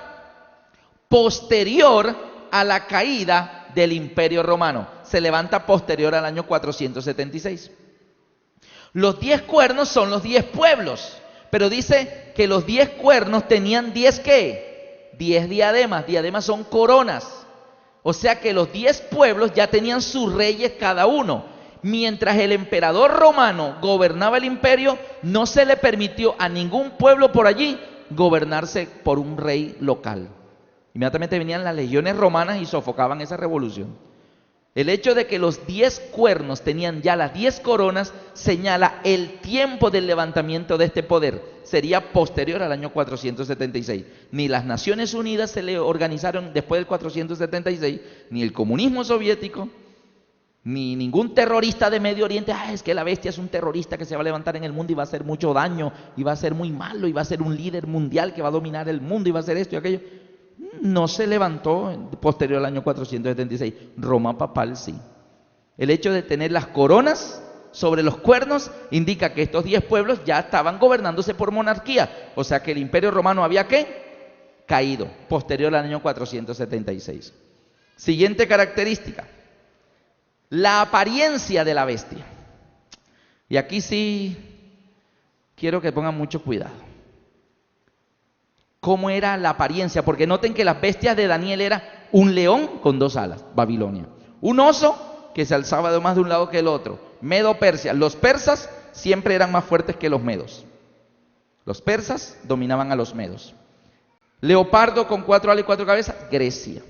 posterior a la caída del Imperio Romano. Se levanta posterior al año 476. Los 10 cuernos son los 10 pueblos, pero dice que los 10 cuernos tenían 10 ¿qué? 10 diademas. Diademas son coronas. O sea que los 10 pueblos ya tenían sus reyes cada uno. Mientras el emperador romano gobernaba el imperio, no se le permitió a ningún pueblo por allí gobernarse por un rey local. Inmediatamente venían las legiones romanas y sofocaban esa revolución. El hecho de que los 10 cuernos tenían ya las 10 coronas señala el tiempo del levantamiento de este poder. Sería posterior al año 476. Ni las Naciones Unidas se le organizaron después del 476, ni el comunismo soviético, ni ningún terrorista de Medio Oriente. Es que la bestia es un terrorista que se va a levantar en el mundo y va a hacer mucho daño, y va a ser muy malo, y va a ser un líder mundial que va a dominar el mundo, y va a hacer esto y aquello. No se levantó posterior al año 476. Roma papal sí. El hecho de tener las coronas sobre los cuernos indica que estos 10 pueblos ya estaban gobernándose por monarquía. O sea que el Imperio Romano había ¿qué? Caído, posterior al año 476. Siguiente característica. La apariencia de la bestia. Y aquí sí quiero que pongan mucho cuidado. ¿Cómo era la apariencia? Porque noten que las bestias de Daniel era un león con 2 alas, Babilonia. Un oso que se alzaba de más de un lado que el otro, Medo-Persia. Los persas siempre eran más fuertes que los medos. Los persas dominaban a los medos. Leopardo con 4 alas y 4 cabezas, Grecia.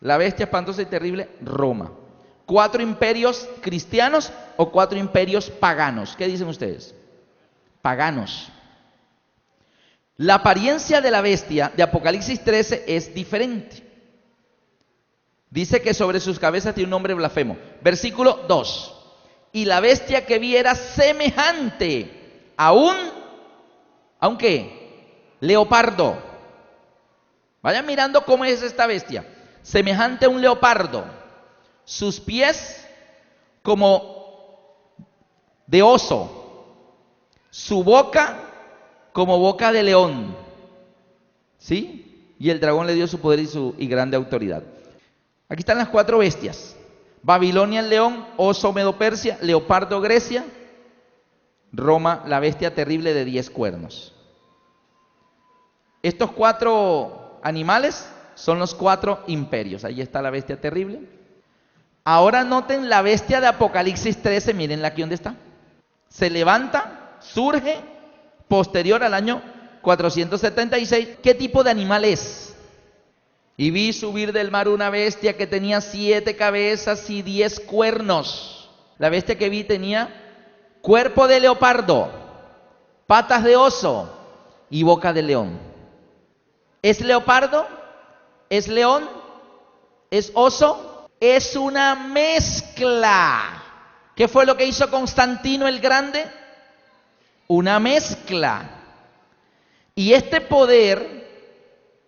La bestia espantosa y terrible, Roma. 4 imperios cristianos o 4 imperios paganos. ¿Qué dicen ustedes? Paganos. La apariencia de la bestia de Apocalipsis 13 es diferente. Dice que sobre sus cabezas tiene un nombre blasfemo. Versículo 2. Y la bestia que vi era semejante a un ¿qué? Leopardo. Vayan mirando cómo es esta bestia. Semejante a un leopardo. Sus pies como de oso. Su boca como boca de león. ¿Sí? Y el dragón le dio su poder y grande autoridad. Aquí están las 4 bestias. Babilonia el león, oso Medo-Persia, leopardo Grecia, Roma la bestia terrible de 10 cuernos. Estos 4 animales son los 4 imperios. Ahí está la bestia terrible. Ahora noten la bestia de Apocalipsis 13, mirenla aquí donde está. Se levanta, surge, posterior al año 476. ¿Qué tipo de animal es? Y vi subir del mar una bestia que tenía 7 cabezas y 10 cuernos. La bestia que vi tenía cuerpo de leopardo, patas de oso y boca de león. ¿Es leopardo? ¿Es león? ¿Es oso? Es una mezcla. ¿Qué fue lo que hizo Constantino el Grande? Una mezcla. Y este poder,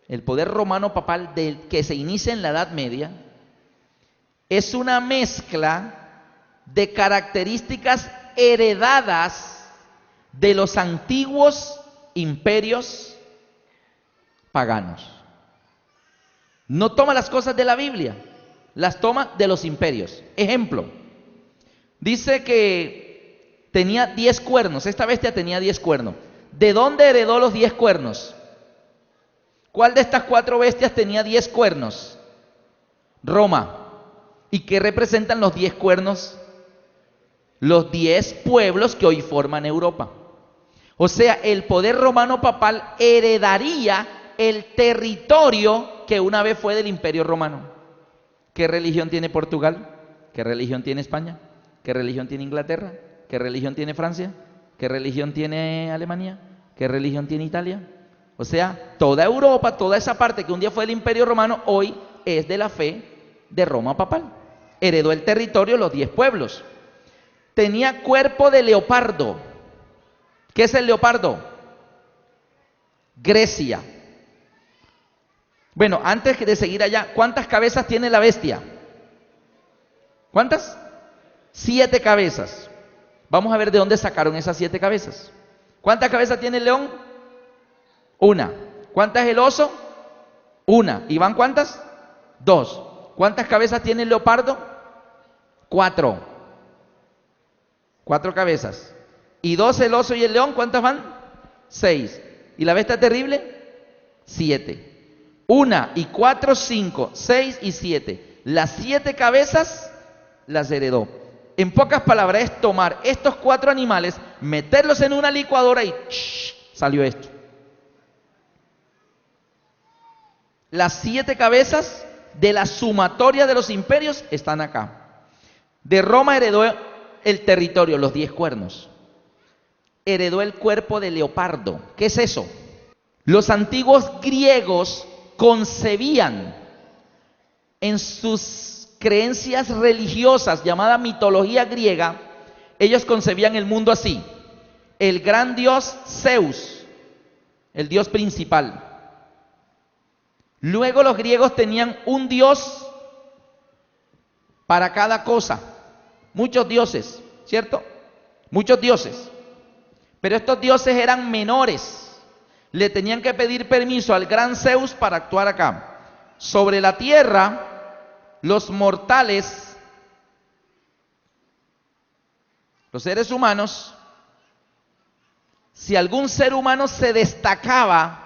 el poder romano papal del que se inicia en la Edad Media, es una mezcla de características heredadas de los antiguos imperios paganos. No toma las cosas de la Biblia, las toma de los imperios. Ejemplo, dice que tenía 10 cuernos, esta bestia tenía 10 cuernos. ¿De dónde heredó los 10 cuernos? ¿Cuál de estas 4 bestias tenía 10 cuernos? Roma. ¿Y qué representan los 10 cuernos? Los 10 pueblos que hoy forman Europa. O sea, el poder romano papal heredaría el territorio que una vez fue del Imperio Romano. ¿Qué religión tiene Portugal? ¿Qué religión tiene España? ¿Qué religión tiene Inglaterra? ¿Qué religión tiene Francia? ¿Qué religión tiene Alemania? ¿Qué religión tiene Italia? O sea, toda Europa, toda esa parte que un día fue del Imperio Romano, hoy es de la fe de Roma papal. Heredó el territorio, los 10 pueblos. Tenía cuerpo de leopardo. ¿Qué es el leopardo? Grecia. Bueno, antes de seguir allá, ¿cuántas cabezas tiene la bestia? ¿Cuántas? 7 cabezas. Vamos a ver de dónde sacaron esas 7 cabezas. ¿Cuántas cabezas tiene el león? 1. ¿Cuántas es el oso? 1. ¿Y van cuántas? 2. ¿Cuántas cabezas tiene el leopardo? 4. 4 cabezas. ¿Y 2 el oso y el león? ¿Cuántas van? 6. ¿Y la bestia terrible? 7. 1 y 4, 5, 6 y 7. Las 7 cabezas las heredó. En pocas palabras es tomar estos 4 animales, meterlos en una licuadora y salió esto. Las 7 cabezas de la sumatoria de los imperios están acá. De Roma heredó el territorio, los 10 cuernos. Heredó el cuerpo de leopardo. ¿Qué es eso? Los antiguos griegos concebían en sus creencias religiosas, llamada mitología griega, ellos concebían el mundo así: el gran dios Zeus, el dios principal. Luego los griegos tenían un dios para cada cosa, muchos dioses, ¿cierto? Muchos dioses, pero estos dioses eran menores, le tenían que pedir permiso al gran Zeus para actuar acá. Sobre la tierra, los mortales, los seres humanos, si algún ser humano se destacaba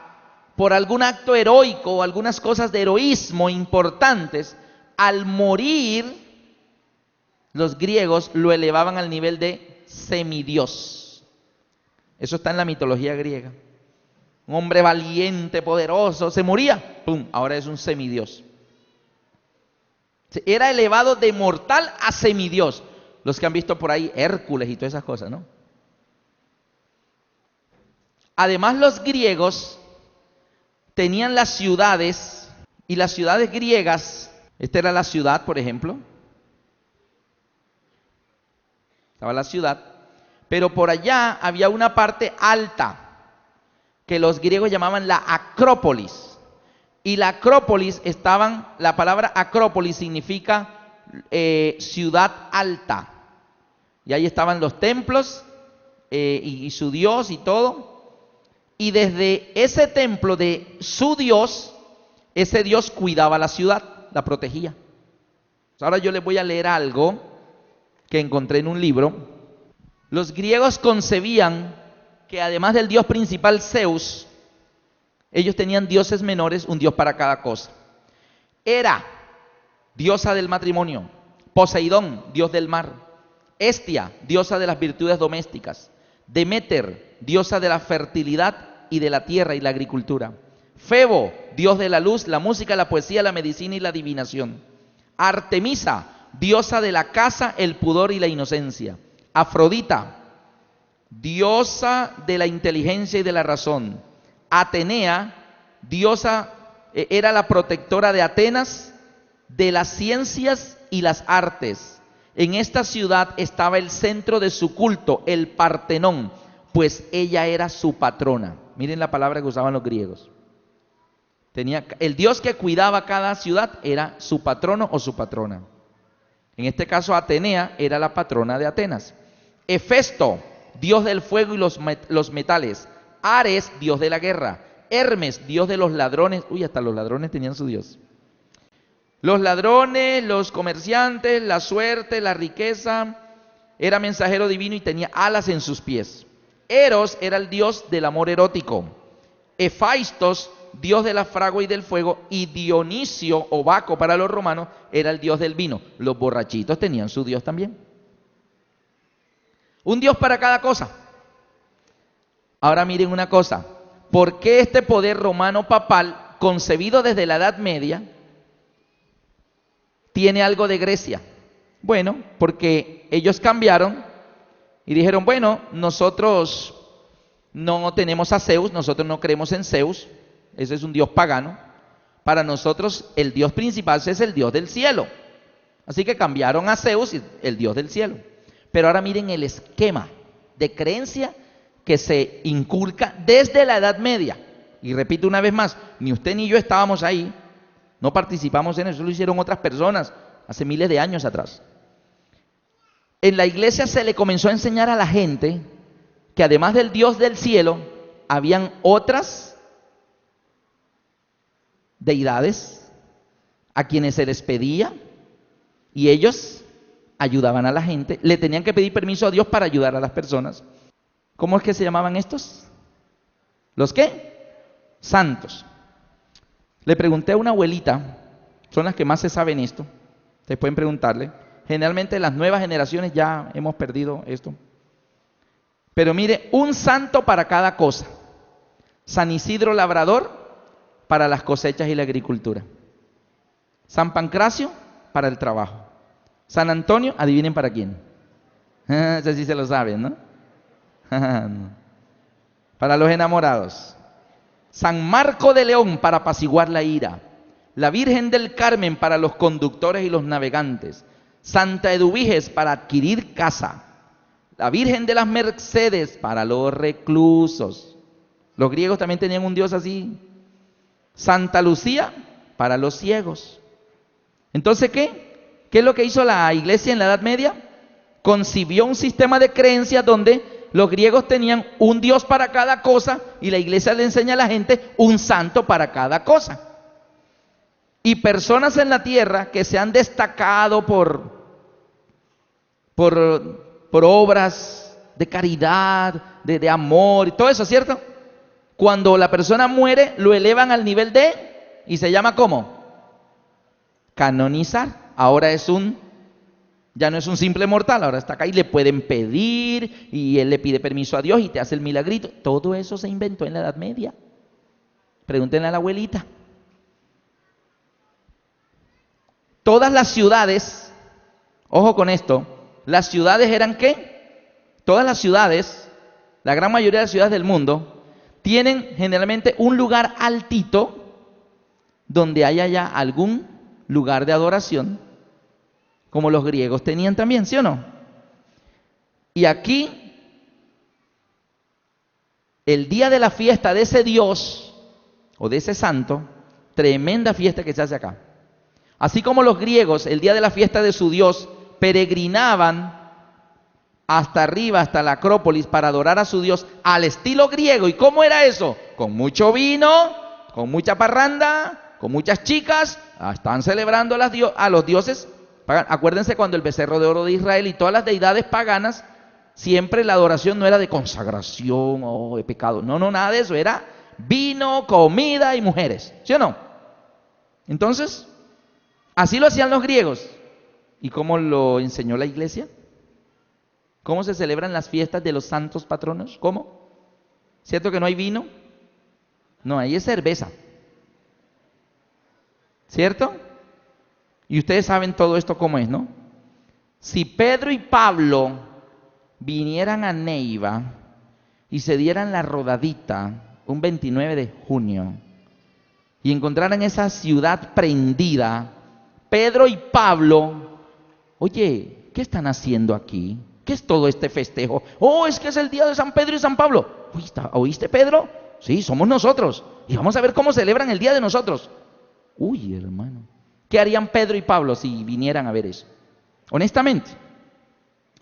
por algún acto heroico o algunas cosas de heroísmo importantes, al morir, los griegos lo elevaban al nivel de semidios. Eso está en la mitología griega. Un hombre valiente, poderoso, se moría, ¡pum!, ahora es un semidios. Era elevado de mortal a semidios. Los que han visto por ahí Hércules y todas esas cosas, ¿no? Además, los griegos tenían las ciudades, y las ciudades griegas, esta era la ciudad, por ejemplo, estaba la ciudad, pero por allá había una parte alta que los griegos llamaban la Acrópolis. Y la Acrópolis la palabra Acrópolis significa ciudad alta. Y ahí estaban los templos y su dios y todo. Y desde ese templo de su dios, ese dios cuidaba la ciudad, la protegía. Ahora yo les voy a leer algo que encontré en un libro. Los griegos concebían que además del dios principal Zeus, ellos tenían dioses menores, un dios para cada cosa. Hera, diosa del matrimonio. Poseidón, dios del mar. Hestia, diosa de las virtudes domésticas. Deméter, diosa de la fertilidad y de la tierra y la agricultura. Febo, dios de la luz, la música, la poesía, la medicina y la adivinación. Artemisa, diosa de la caza, el pudor y la inocencia. Afrodita, diosa de la inteligencia y de la razón. Atenea, diosa, era la protectora de Atenas, de las ciencias y las artes. En esta ciudad estaba el centro de su culto, el Partenón, pues ella era su patrona. Miren la palabra que usaban los griegos. El dios que cuidaba cada ciudad era su patrono o su patrona. En este caso, Atenea era la patrona de Atenas. Hefesto, dios del fuego y los metales. Ares, dios de la guerra. Hermes, dios de los ladrones. Uy, hasta los ladrones tenían su dios. Los ladrones, los comerciantes, la suerte, la riqueza. Era mensajero divino y tenía alas en sus pies. Eros era el dios del amor erótico. Hefaistos, dios de la fragua y del fuego. Y Dionisio, o Baco para los romanos, era el dios del vino. Los borrachitos tenían su dios también. Un dios para cada cosa. Ahora miren una cosa. ¿Por qué este poder romano papal, concebido desde la Edad Media, tiene algo de Grecia? Bueno, porque ellos cambiaron y dijeron, bueno, nosotros no tenemos a Zeus, nosotros no creemos en Zeus, ese es un dios pagano. Para nosotros el dios principal es el dios del cielo. Así que cambiaron a Zeus, el dios del cielo. Pero ahora miren el esquema de creencia que se inculca desde la Edad Media. Y repito una vez más, ni usted ni yo estábamos ahí, no participamos en eso, lo hicieron otras personas hace miles de años atrás. En la iglesia se le comenzó a enseñar a la gente que además del Dios del cielo, habían otras deidades a quienes se les pedía y ellos ayudaban a la gente, le tenían que pedir permiso a Dios para ayudar a las personas. ¿Cómo es que se llamaban estos? ¿Los qué? Santos. Le pregunté a una abuelita, son las que más se saben esto, ustedes pueden preguntarle. Generalmente las nuevas generaciones ya hemos perdido esto. Pero mire, un santo para cada cosa. San Isidro Labrador para las cosechas y la agricultura. San Pancracio para el trabajo. San Antonio, adivinen para quién. Ese sí se lo saben, ¿no? Para los enamorados. San Marco de León para apaciguar la ira. La Virgen del Carmen para los conductores y los navegantes. Santa Eduviges para adquirir casa. La Virgen de las Mercedes para los reclusos. Los griegos también tenían un dios así. Santa Lucía para los ciegos. Entonces, ¿qué? ¿Qué es lo que hizo la iglesia en la Edad Media? Concibió un sistema de creencias donde los griegos tenían un dios para cada cosa y la iglesia le enseña a la gente un santo para cada cosa. Y personas en la tierra que se han destacado por obras de caridad, de amor y todo eso, ¿cierto? Cuando la persona muere, lo elevan al nivel de, y se llama ¿cómo? Canonizar. Ahora ya no es un simple mortal, ahora está acá y le pueden pedir, y él le pide permiso a Dios y te hace el milagrito. Todo eso se inventó en la Edad Media. Pregúntenle a la abuelita. todas las ciudades, ojo con esto, las ciudades eran ¿qué? Todas las ciudades, la gran mayoría de las ciudades del mundo, tienen generalmente un lugar altito donde haya ya algún lugar de adoración, como los griegos tenían también, ¿sí o no? Y aquí, el día de la fiesta de ese Dios o de ese santo, tremenda fiesta que se hace acá. Así como los griegos, el día de la fiesta de su Dios, peregrinaban hasta arriba, hasta la Acrópolis, para adorar a su Dios al estilo griego. ¿Y cómo era eso? Con mucho vino, con mucha parranda, con muchas chicas. Están celebrando a los dioses. Acuérdense cuando el becerro de oro de Israel y todas las deidades paganas, siempre la adoración no era de consagración o de pecado. No, nada de eso. Era vino, comida y mujeres. ¿Sí o no? Entonces, así lo hacían los griegos. ¿Y cómo lo enseñó la iglesia? ¿Cómo se celebran las fiestas de los santos patronos? ¿Cómo? ¿Cierto que no hay vino? No, ahí es cerveza. ¿Cierto? Y ustedes saben todo esto cómo es, ¿no? Si Pedro y Pablo vinieran a Neiva y se dieran la rodadita un 29 de junio y encontraran esa ciudad prendida, Pedro y Pablo, oye, ¿qué están haciendo aquí? ¿Qué es todo este festejo? Oh, es que es el día de San Pedro y San Pablo. ¿Oíste, Pedro? Sí, somos nosotros. Y vamos a ver cómo celebran el día de nosotros. Uy, hermano. ¿Qué harían Pedro y Pablo si vinieran a ver eso? Honestamente.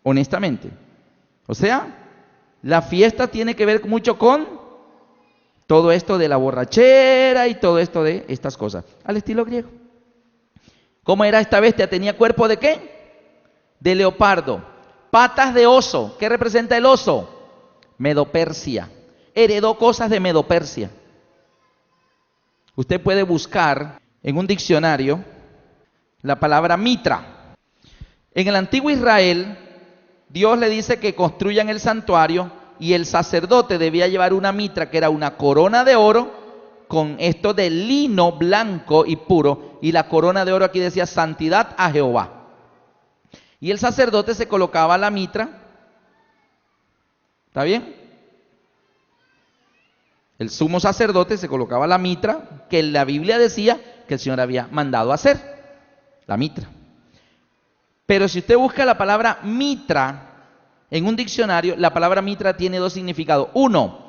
Honestamente. O sea, la fiesta tiene que ver mucho con todo esto de la borrachera y todo esto de estas cosas. Al estilo griego. ¿Cómo era esta bestia? ¿Tenía cuerpo de qué? De leopardo. Patas de oso. ¿Qué representa el oso? Medo-Persia. Heredó cosas de Medo-Persia. Usted puede buscar en un diccionario la palabra mitra. En el antiguo Israel, Dios le dice que construyan el santuario y el sacerdote debía llevar una mitra que era una corona de oro con esto de lino blanco y puro, y la corona de oro aquí decía santidad a Jehová. Y el sacerdote se colocaba la mitra, ¿está bien? El sumo sacerdote se colocaba la mitra que la Biblia decía que el Señor había mandado hacer, la mitra. Pero si usted busca la palabra mitra en un diccionario, la palabra mitra tiene dos significados. Uno,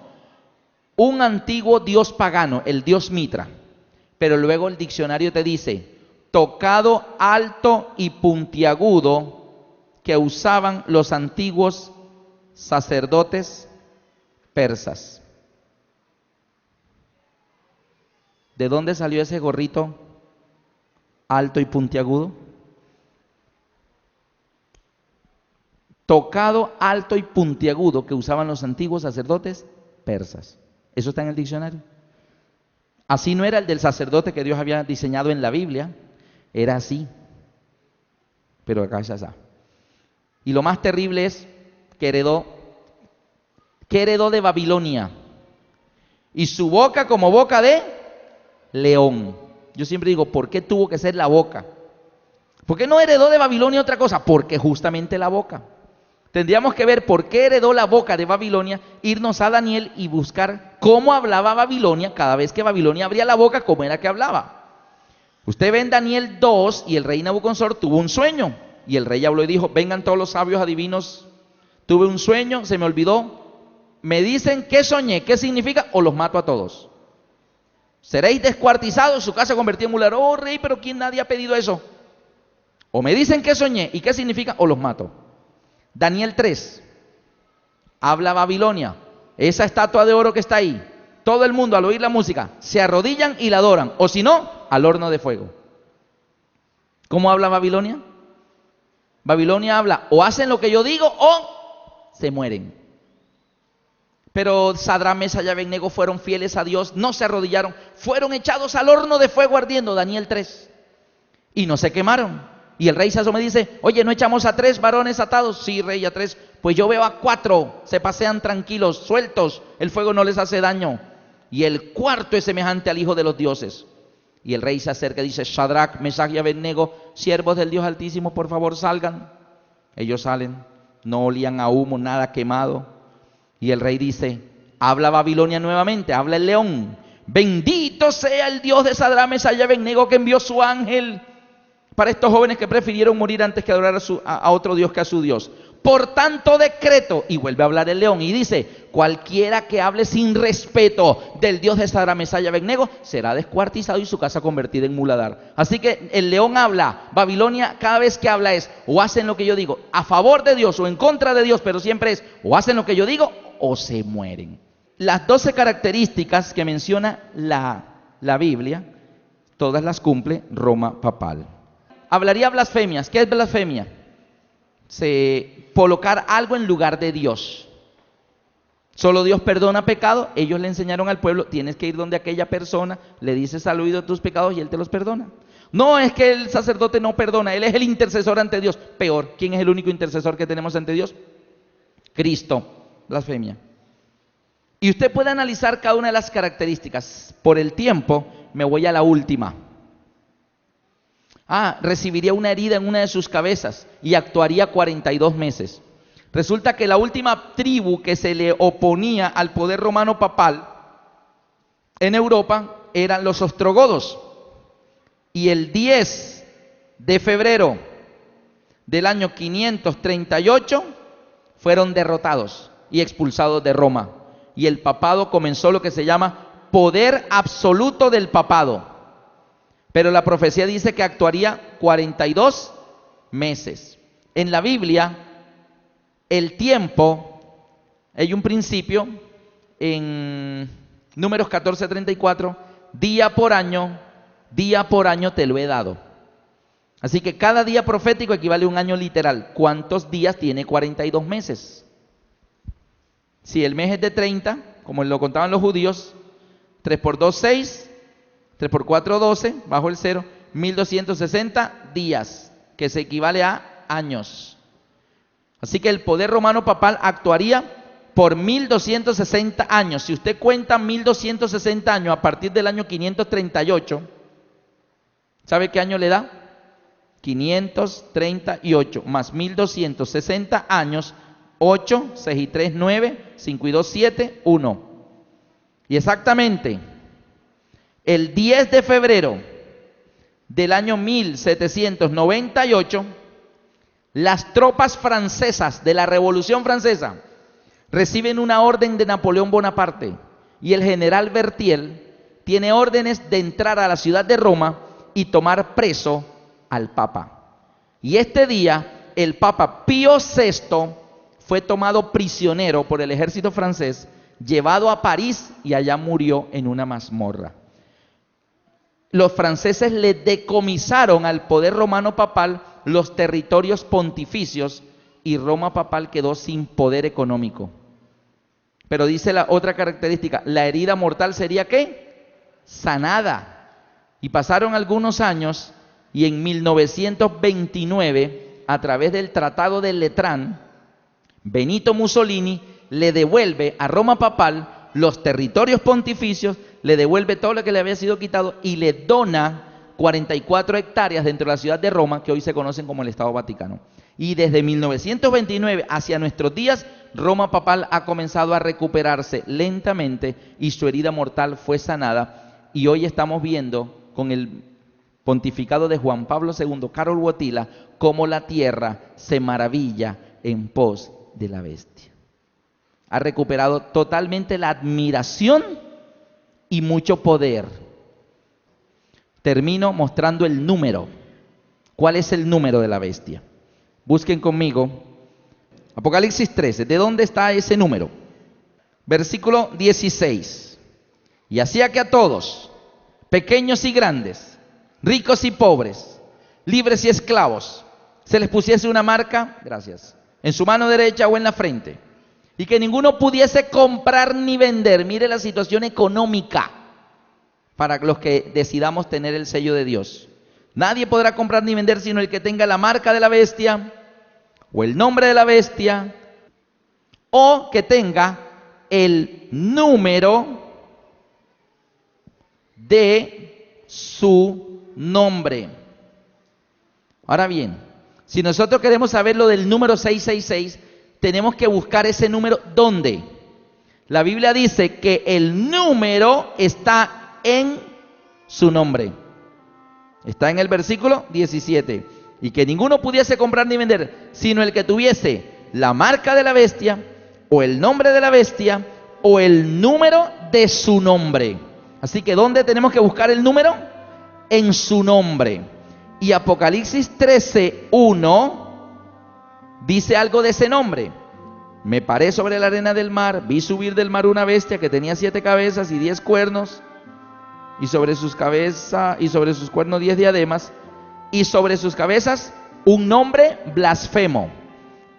un antiguo dios pagano, el dios Mitra. Pero luego el diccionario te dice, tocado alto y puntiagudo que usaban los antiguos sacerdotes persas. ¿De dónde salió ese gorrito alto y puntiagudo? Tocado alto y puntiagudo que usaban los antiguos sacerdotes persas. Eso está en el diccionario. Así no era el del sacerdote que Dios había diseñado en la Biblia, era así. Pero acá ya está. Y lo más terrible es que heredó de Babilonia. Y su boca como boca de león. Yo siempre digo, ¿por qué tuvo que ser la boca? ¿Por qué no heredó de Babilonia otra cosa? Porque justamente la boca. Tendríamos que ver por qué heredó la boca de Babilonia, irnos a Daniel y buscar cómo hablaba Babilonia cada vez que Babilonia abría la boca, cómo era que hablaba. Usted ve en Daniel 2 y el rey Nabucodonosor tuvo un sueño. Y el rey habló y dijo, vengan todos los sabios adivinos, tuve un sueño, se me olvidó, me dicen qué soñé, qué significa, o los mato a todos. Seréis descuartizados, su casa convertida en muladero. Oh rey, pero ¿quién nadie ha pedido eso? O me dicen qué soñé y qué significa, o los mato. Daniel 3, habla Babilonia, esa estatua de oro que está ahí, todo el mundo al oír la música, se arrodillan y la adoran, o si no, al horno de fuego. ¿Cómo habla Babilonia? Babilonia habla, o hacen lo que yo digo, o se mueren. Pero Sadrach, Mesach y Abednego fueron fieles a Dios, no se arrodillaron, fueron echados al horno de fuego ardiendo, Daniel 3, y no se quemaron. Y el rey Sazo me dice, oye, ¿no echamos a 3 varones atados? Sí, rey, a 3. Pues yo veo a 4, se pasean tranquilos, sueltos, el fuego no les hace daño. Y el cuarto es semejante al hijo de los dioses. Y el rey se acerca y dice: Shadrach, Mesach y Abednego, siervos del Dios Altísimo, por favor salgan. Ellos salen, no olían a humo, nada quemado. Y el rey dice: habla Babilonia nuevamente, habla el león. Bendito sea el Dios de Sadrach, Mesach y Abednego, que envió su ángel para estos jóvenes que prefirieron morir antes que adorar a otro Dios que a su Dios. Por tanto decreto, y vuelve a hablar el león y dice: cualquiera que hable sin respeto del Dios de Sadrach, Mesach y Abednego será descuartizado y su casa convertida en muladar. Así que el león habla, Babilonia cada vez que habla es: o hacen lo que yo digo, a favor de Dios o en contra de Dios, pero siempre es: o hacen lo que yo digo o se mueren. Las 12 características que menciona la Biblia, todas las cumple Roma papal. Hablaría blasfemias. ¿Qué es blasfemia? Colocar algo en lugar de Dios. Solo Dios perdona pecado. Ellos le enseñaron al pueblo: tienes que ir donde aquella persona, le dices al oído tus pecados y él te los perdona. No es que el sacerdote no perdona, él es el intercesor ante Dios. Peor, ¿quién es el único intercesor que tenemos ante Dios? Cristo. Blasfemia. Y usted puede analizar cada una de las características. Por el tiempo, me voy a la última. Recibiría una herida en una de sus cabezas y actuaría 42 meses. Resulta que la última tribu que se le oponía al poder romano papal en Europa eran los ostrogodos. Y el 10 de febrero del año 538 fueron derrotados y expulsados de Roma. Y el papado comenzó lo que se llama poder absoluto del papado. Pero la profecía dice que actuaría 42 meses. En la Biblia, el tiempo, hay un principio en Números 14:34, día por año te lo he dado. Así que cada día profético equivale a un año literal. ¿Cuántos días tiene 42 meses? Si el mes es de 30, como lo contaban los judíos, 3 por 2, 6, 3 por 4, 12, bajo el 0, 1260 días, que se equivale a años. Así que el poder romano papal actuaría por 1260 años. Si usted cuenta 1260 años a partir del año 538, ¿sabe qué año le da? 538 más 1260 años, 8, 6 y 3, 9, 5 y 2, 7, 1. Y exactamente el 10 de febrero del año 1798, las tropas francesas de la Revolución Francesa reciben una orden de Napoleón Bonaparte y el general Berthier tiene órdenes de entrar a la ciudad de Roma y tomar preso al Papa. Y este día el Papa Pío VI fue tomado prisionero por el ejército francés, llevado a París y allá murió en una mazmorra. Los franceses le decomisaron al poder romano papal los territorios pontificios y Roma papal quedó sin poder económico. Pero dice la otra característica: la herida mortal sería ¿qué? Sanada. Y pasaron algunos años y en 1929, a través del Tratado de Letrán, Benito Mussolini le devuelve a Roma papal los territorios pontificios, le devuelve todo lo que le había sido quitado y le dona 44 hectáreas dentro de la ciudad de Roma, que hoy se conocen como el Estado Vaticano. Y desde 1929 hacia nuestros días, Roma papal ha comenzado a recuperarse lentamente y su herida mortal fue sanada. Y hoy estamos viendo con el pontificado de Juan Pablo II, Karol Wojtyla, cómo la tierra se maravilla en pos de la bestia. Ha recuperado totalmente la admiración y mucho poder. Termino mostrando el número. ¿Cuál es el número de la bestia? Busquen conmigo Apocalipsis 13. ¿De dónde está ese número? Versículo 16. Y hacía que a todos, pequeños y grandes, ricos y pobres, libres y esclavos, se les pusiese una marca, gracias, en su mano derecha o en la frente, y que ninguno pudiese comprar ni vender. Mire la situación económica para los que decidamos tener el sello de Dios. Nadie podrá comprar ni vender sino el que tenga la marca de la bestia o el nombre de la bestia o que tenga el número de su nombre. Ahora bien, si nosotros queremos saber lo del número 666, tenemos que buscar ese número ¿dónde? La Biblia dice que el número está en su nombre. Está en el versículo 17. Y que ninguno pudiese comprar ni vender, sino el que tuviese la marca de la bestia, o el nombre de la bestia, o el número de su nombre. Así que ¿dónde tenemos que buscar el número? En su nombre. Y Apocalipsis 13:1 dice algo de ese nombre. Me paré sobre la arena del mar, vi subir del mar una bestia que tenía 7 cabezas y 10 cuernos, y sobre sus cabezas y sobre sus cuernos 10 diademas, y sobre sus cabezas un nombre blasfemo.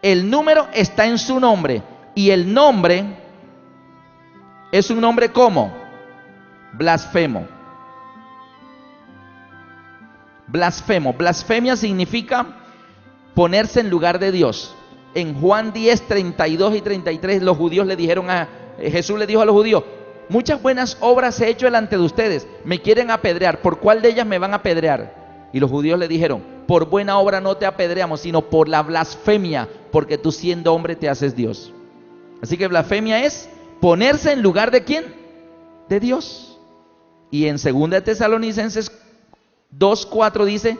El número está en su nombre, y el nombre es un nombre ¿cómo? Blasfemo. Blasfemo. Blasfemia significa ponerse en lugar de Dios. En Juan 10, 32 y 33 los judíos le dijeron Jesús le dijo a los judíos: muchas buenas obras he hecho delante de ustedes, me quieren apedrear, ¿por cuál de ellas me van a apedrear? Y los judíos le dijeron: por buena obra no te apedreamos, sino por la blasfemia, porque tú siendo hombre te haces Dios. Así que blasfemia es ponerse en lugar de ¿quién? De Dios. Y en 2 Tesalonicenses 2:4 dice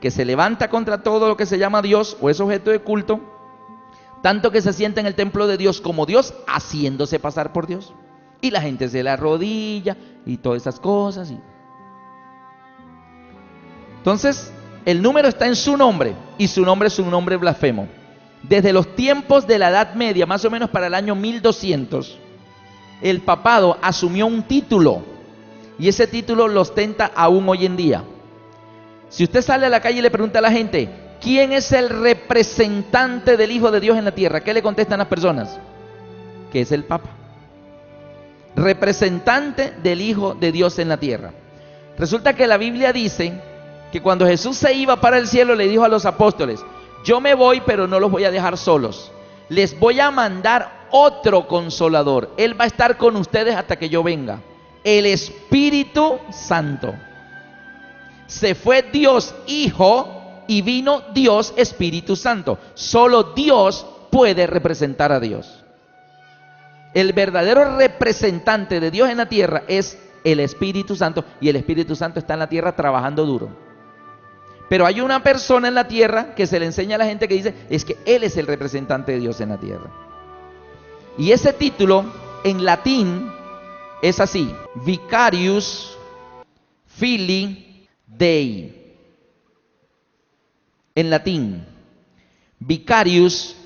que se levanta contra todo lo que se llama Dios o es objeto de culto, tanto que se sienta en el templo de Dios como Dios, haciéndose pasar por Dios. Y la gente se le arrodilla y todas esas cosas. Entonces, el número está en su nombre, y su nombre es un nombre blasfemo. Desde los tiempos de la Edad Media, más o menos para el año 1200, el papado asumió un título, y ese título lo ostenta aún hoy en día. Si usted sale a la calle y le pregunta a la gente: ¿quién es el representante del Hijo de Dios en la tierra? ¿Qué le contestan las personas? Que es el Papa. Representante del Hijo de Dios en la tierra. Resulta que la Biblia dice que cuando Jesús se iba para el cielo, le dijo a los apóstoles: yo me voy, pero no los voy a dejar solos. Les voy a mandar otro consolador. Él va a estar con ustedes hasta que yo venga. El Espíritu Santo. Se fue Dios Hijo y vino Dios Espíritu Santo. Solo Dios puede representar a Dios. El verdadero representante de Dios en la tierra es el Espíritu Santo, y el Espíritu Santo está en la tierra trabajando duro. Pero hay una persona en la tierra que se le enseña a la gente que dice: es que Él es el representante de Dios en la tierra. Y ese título en latín es así: Vicarius Filii Dei. En latín, Vicarius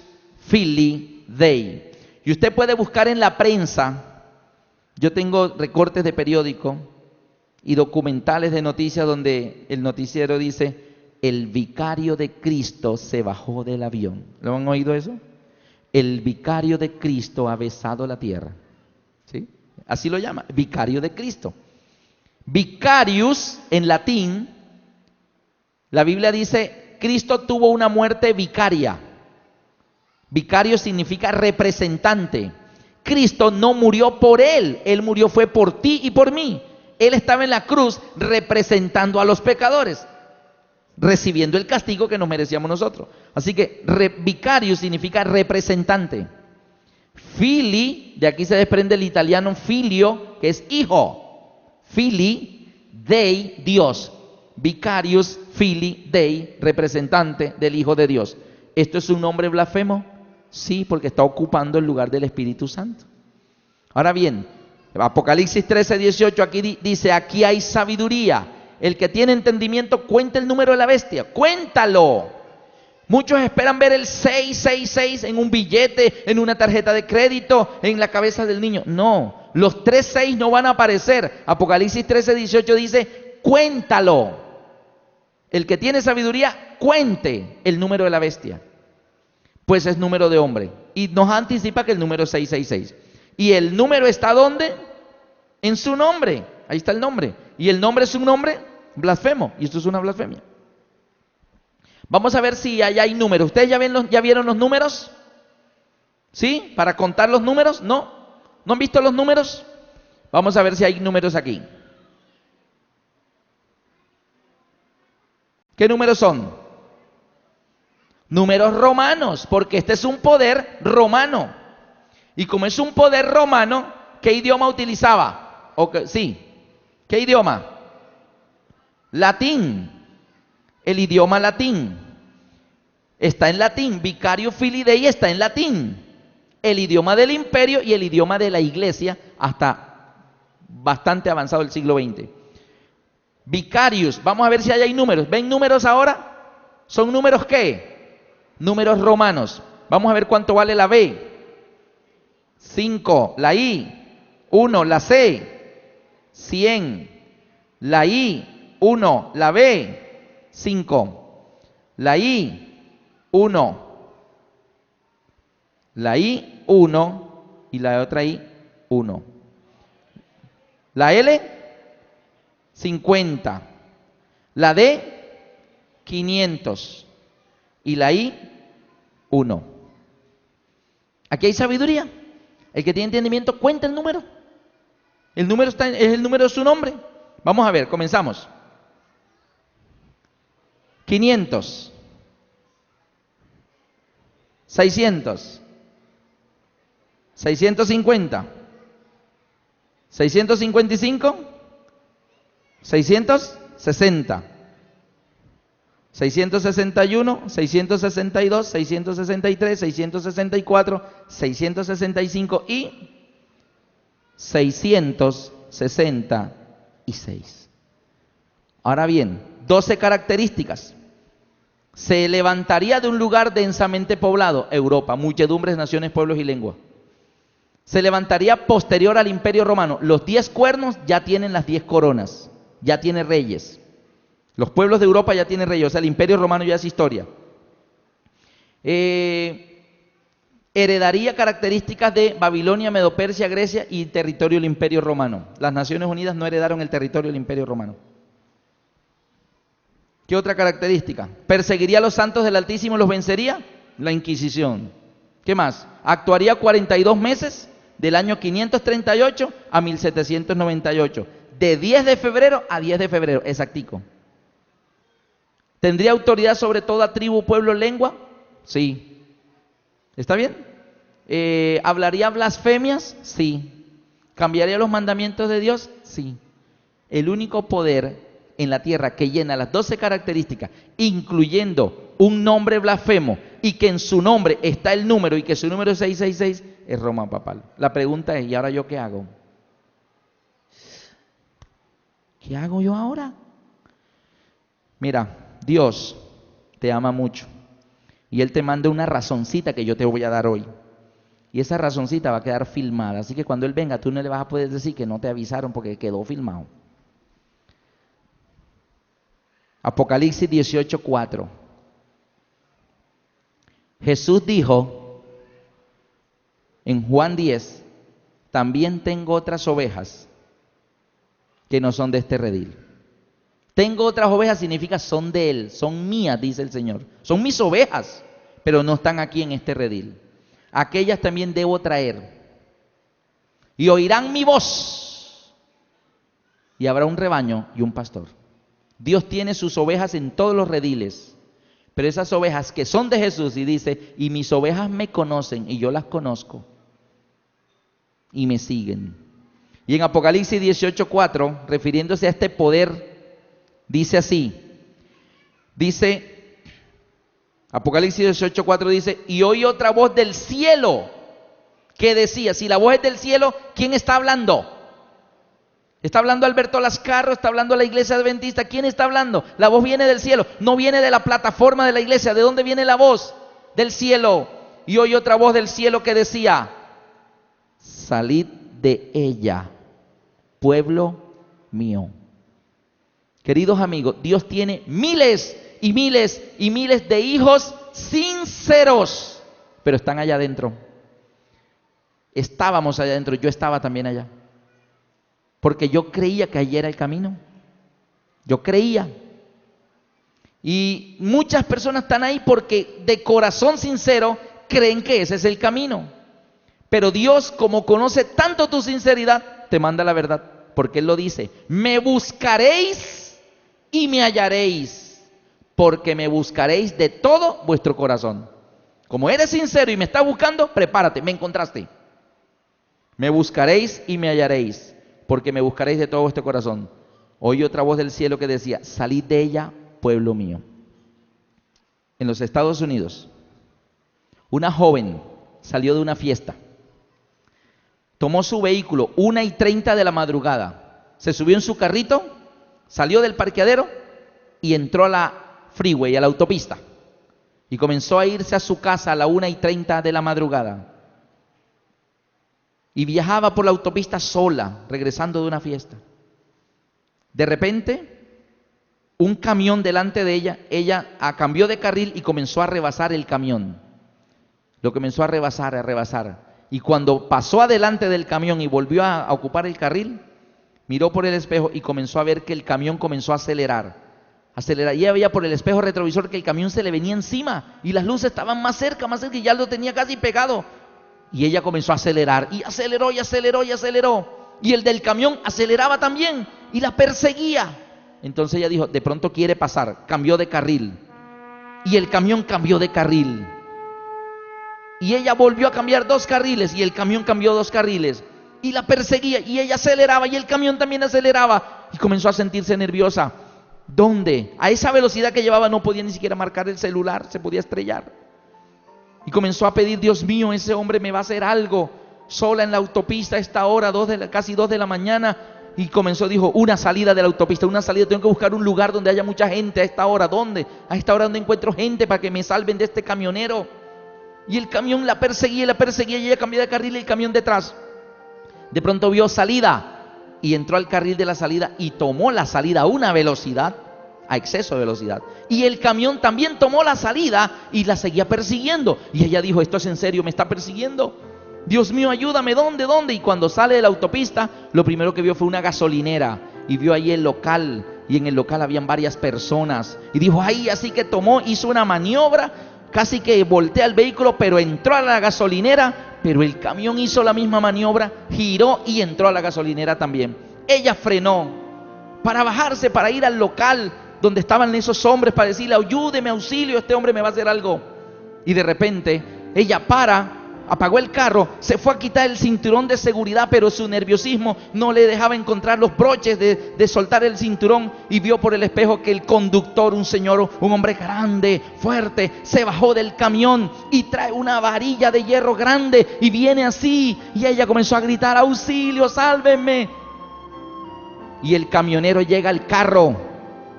Filii Dei. Y usted puede buscar en la prensa. Yo tengo recortes de periódico y documentales de noticias donde el noticiero dice: el vicario de Cristo se bajó del avión. ¿Lo han oído eso? El vicario de Cristo ha besado la tierra. ¿Sí? Así lo llama, vicario de Cristo. Vicarius en latín, la Biblia dice: Cristo tuvo una muerte vicaria. Vicario significa representante. Cristo no murió por él, Él murió fue por ti y por mí. Él estaba en la cruz representando a los pecadores, recibiendo el castigo que nos merecíamos nosotros. Así que vicario significa representante. Fili, de aquí se desprende el italiano filio, que es hijo. Filii Dei, Dios. Vicarius Filii Dei, representante del Hijo de Dios. ¿Esto es un nombre blasfemo? Sí, porque está ocupando el lugar del Espíritu Santo. Ahora bien, Apocalipsis 13:18 aquí dice: aquí hay sabiduría. El que tiene entendimiento cuenta el número de la bestia. Cuéntalo. Muchos esperan ver el 666 en un billete, en una tarjeta de crédito, en la cabeza del niño. No, los 36 no van a aparecer. Apocalipsis 13:18 dice: cuéntalo. El que tiene sabiduría, cuente el número de la bestia, pues es número de hombre. Y nos anticipa que el número es 666. ¿Y el número está dónde? En su nombre. Ahí está el nombre. Y el nombre es un nombre blasfemo. Y esto es una blasfemia. Vamos a ver si allá hay números. ¿Ustedes ya vieron los números? ¿Sí? ¿Para contar los números? ¿No? ¿No han visto los números? Vamos a ver si hay números aquí. ¿Qué números son? Números romanos, porque este es un poder romano. Y como es un poder romano, ¿qué idioma utilizaba? Sí, ¿qué idioma? Latín. El idioma latín. Está en latín. Vicario Filii Dei está en latín. El idioma del imperio y el idioma de la iglesia hasta bastante avanzado el siglo XX. Vicarius, vamos a ver si hay números. ¿Ven números ahora? ¿Son números qué? Números romanos. Vamos a ver cuánto vale la B. 5, la I, 1, la C, 100, la I, 1, la B, 5, la I, 1, la I, 1 y la otra I, 1. La L, 50, la D, 500 y la I, 1. Aquí hay sabiduría. El que tiene entendimiento cuenta el número. El número es el número de su nombre. Vamos a ver, comenzamos. 500, 600, 650, 655, 660, 661, 662, 663, 664, 665 y 666. Ahora bien, 12 características. Se levantaría de un lugar densamente poblado, Europa, muchedumbres, naciones, pueblos y lenguas. Se levantaría posterior al Imperio Romano. Los 10 cuernos ya tienen las 10 coronas, ya tiene reyes. Los pueblos de Europa ya tienen reyes, o sea, el Imperio Romano ya es historia. Heredaría características de Babilonia, Medo-Persia, Grecia y territorio del Imperio Romano. Las Naciones Unidas no heredaron el territorio del Imperio Romano. ¿Qué otra característica? Perseguiría a los santos del Altísimo, los vencería, la Inquisición. ¿Qué más? Actuaría 42 meses, del año 538 a 1798, de 10 de febrero a 10 de febrero, exactico. ¿Tendría autoridad sobre toda tribu, pueblo, lengua? Sí. ¿Está bien? ¿Hablaría blasfemias? Sí. ¿Cambiaría los mandamientos de Dios? Sí. El único poder en la tierra que llena las 12 características, incluyendo un nombre blasfemo y que en su nombre está el número y que su número es 666, es Roma papal. La pregunta es, ¿y ahora yo qué hago? ¿Qué hago yo ahora? Mira, Dios te ama mucho y Él te manda una razoncita que yo te voy a dar hoy. Y esa razoncita va a quedar filmada, así que cuando Él venga tú no le vas a poder decir que no te avisaron porque quedó filmado. Apocalipsis 18:4. Jesús dijo en Juan 10, también tengo otras ovejas que no son de este redil. Tengo otras ovejas significa son de Él, son mías, dice el Señor. Son mis ovejas, pero no están aquí en este redil. Aquellas también debo traer. Y oirán mi voz. Y habrá un rebaño y un pastor. Dios tiene sus ovejas en todos los rediles. Pero esas ovejas que son de Jesús, y dice, y mis ovejas me conocen y yo las conozco. Y me siguen. Y en Apocalipsis 18:4, refiriéndose a este poder, dice así, dice, Apocalipsis 18:4 dice, y oí otra voz del cielo que decía, si la voz es del cielo, ¿quién está hablando? ¿Está hablando Alberto Lascarro? ¿Está hablando la iglesia adventista? ¿Quién está hablando? La voz viene del cielo, no viene de la plataforma de la iglesia. ¿De dónde viene la voz? Del cielo. Y oí otra voz del cielo que decía, salid de ella, pueblo mío. Queridos amigos, Dios tiene miles y miles y miles de hijos sinceros, pero están allá adentro. Estábamos allá adentro, yo estaba también allá. Porque yo creía que allí era el camino. Yo creía. Y muchas personas están ahí porque de corazón sincero creen que ese es el camino. Pero Dios, como conoce tanto tu sinceridad, te manda la verdad. Porque Él lo dice, me buscaréis y me hallaréis. porque me buscaréis de todo vuestro corazón. Como eres sincero y me estás buscando, prepárate, me encontraste. Me buscaréis y me hallaréis, porque me buscaréis de todo vuestro corazón. Oí otra voz del cielo que decía, salid de ella, pueblo mío. En los Estados Unidos, una joven salió de una fiesta, tomó su vehículo 1:30 de la madrugada, se subió en su carrito, salió del parqueadero y entró a la freeway, a la autopista, y comenzó a irse a su casa a la 1:30 de la madrugada. Y viajaba por la autopista sola, regresando de una fiesta. De repente, un camión delante de ella cambió de carril y comenzó a rebasar el camión. Lo comenzó a rebasar, a rebasar. Y cuando pasó adelante del camión y volvió a ocupar el carril, miró por el espejo y comenzó a ver que el camión comenzó a acelerar. Y ella veía por el espejo retrovisor que el camión se le venía encima y las luces estaban más cerca y ya lo tenía casi pegado. Y ella comenzó a acelerar y aceleró y aceleró y aceleró. Y el del camión aceleraba también y la perseguía. Entonces ella dijo, de pronto quiere pasar, cambió de carril. Y el camión cambió de carril. Y ella volvió a cambiar 2 carriles y el camión cambió 2 carriles. Y la perseguía y ella aceleraba y el camión también aceleraba. Y comenzó a sentirse nerviosa. ¿Dónde? A esa velocidad que llevaba no podía ni siquiera marcar el celular, se podía estrellar. Y comenzó a pedir, Dios mío, ese hombre me va a hacer algo. Sola en la autopista a esta hora, casi 2 de la mañana. Y comenzó, dijo, una salida de la autopista, una salida, tengo que buscar un lugar donde haya mucha gente a esta hora. ¿Dónde? A esta hora donde encuentro gente para que me salven de este camionero. Y el camión la perseguía y ella cambió de carril y el camión detrás. De pronto vio salida y entró al carril de la salida y tomó la salida a una velocidad, a exceso de velocidad. Y el camión también tomó la salida y la seguía persiguiendo. Y ella dijo, esto es en serio, me está persiguiendo. Dios mío, ayúdame, ¿dónde? Y cuando sale de la autopista, lo primero que vio fue una gasolinera y vio ahí el local. Y en el local habían varias personas. Y dijo, ahí, así que hizo una maniobra, casi que voltea el vehículo, pero entró a la gasolinera. Pero el camión hizo la misma maniobra, giró y entró a la gasolinera también. Ella frenó para bajarse, para ir al local donde estaban esos hombres, para decirle, ayúdeme, auxilio, este hombre me va a hacer algo. Y de repente, ella apagó el carro, se fue a quitar el cinturón de seguridad, pero su nerviosismo no le dejaba encontrar los broches de soltar el cinturón, y vio por el espejo que el conductor, un señor, un hombre grande, fuerte, se bajó del camión y trae una varilla de hierro grande y viene así, y ella comenzó a gritar, auxilio, sálvenme. Y el camionero llega al carro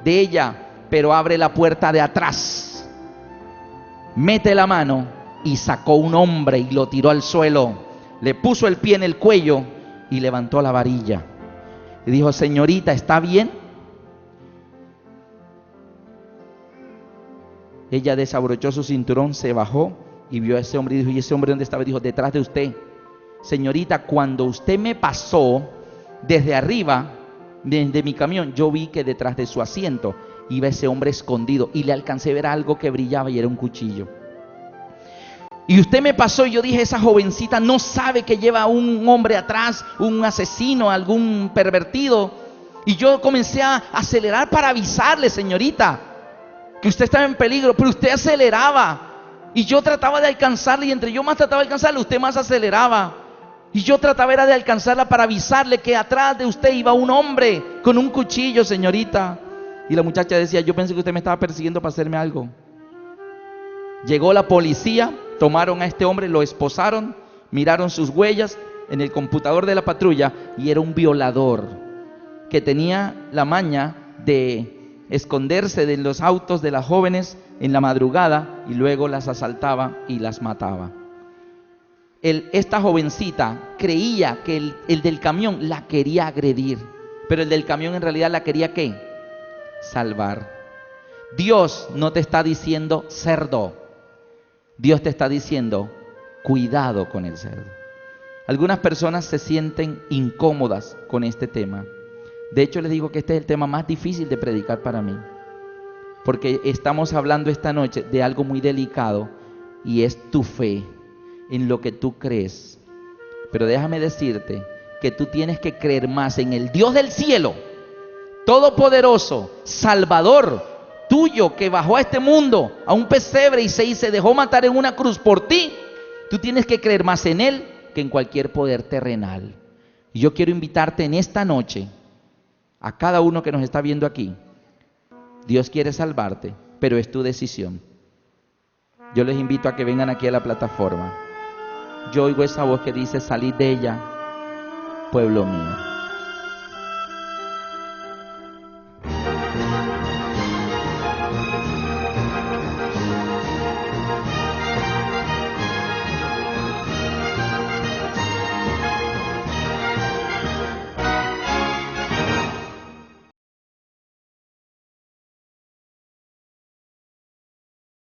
de ella, pero abre la puerta de atrás, mete la mano y sacó un hombre y lo tiró al suelo, le puso el pie en el cuello y levantó la varilla y dijo, señorita, ¿está bien? Ella desabrochó su cinturón, se bajó y vio a ese hombre y dijo, ¿y ese hombre dónde estaba? Dijo, detrás de usted. Señorita, cuando usted me pasó desde arriba, desde mi camión, yo vi que detrás de su asiento iba ese hombre escondido y le alcancé a ver algo que brillaba y era un cuchillo. Y usted me pasó y yo dije, esa jovencita no sabe que lleva un hombre atrás, un asesino, algún pervertido. Y yo comencé a acelerar para avisarle, señorita, que usted estaba en peligro, pero usted aceleraba. Y yo trataba de alcanzarle, y entre yo más trataba de alcanzarle, usted más aceleraba. Y yo trataba era de alcanzarla para avisarle que atrás de usted iba un hombre con un cuchillo, señorita. Y la muchacha decía, yo pensé que usted me estaba persiguiendo para hacerme algo. Llegó la policía, tomaron a este hombre, lo esposaron, miraron sus huellas en el computador de la patrulla y era un violador que tenía la maña de esconderse de los autos de las jóvenes en la madrugada y luego las asaltaba y las mataba. Esta jovencita creía que el del camión la quería agredir, pero el del camión en realidad la quería ¿qué? Salvar. Dios no te está diciendo cerdo. Dios te está diciendo, cuidado con el cerdo. Algunas personas se sienten incómodas con este tema. De hecho, les digo que este es el tema más difícil de predicar para mí. Porque estamos hablando esta noche de algo muy delicado y es tu fe en lo que tú crees. Pero déjame decirte que tú tienes que creer más en el Dios del cielo, todopoderoso, Salvador, tuyo que bajó a este mundo, a un pesebre y se dejó matar en una cruz por ti, tú tienes que creer más en Él que en cualquier poder terrenal. Y yo quiero invitarte en esta noche, a cada uno que nos está viendo aquí. Dios quiere salvarte, pero es tu decisión. Yo les invito a que vengan aquí a la plataforma. Yo oigo esa voz que dice: salid de ella, pueblo mío.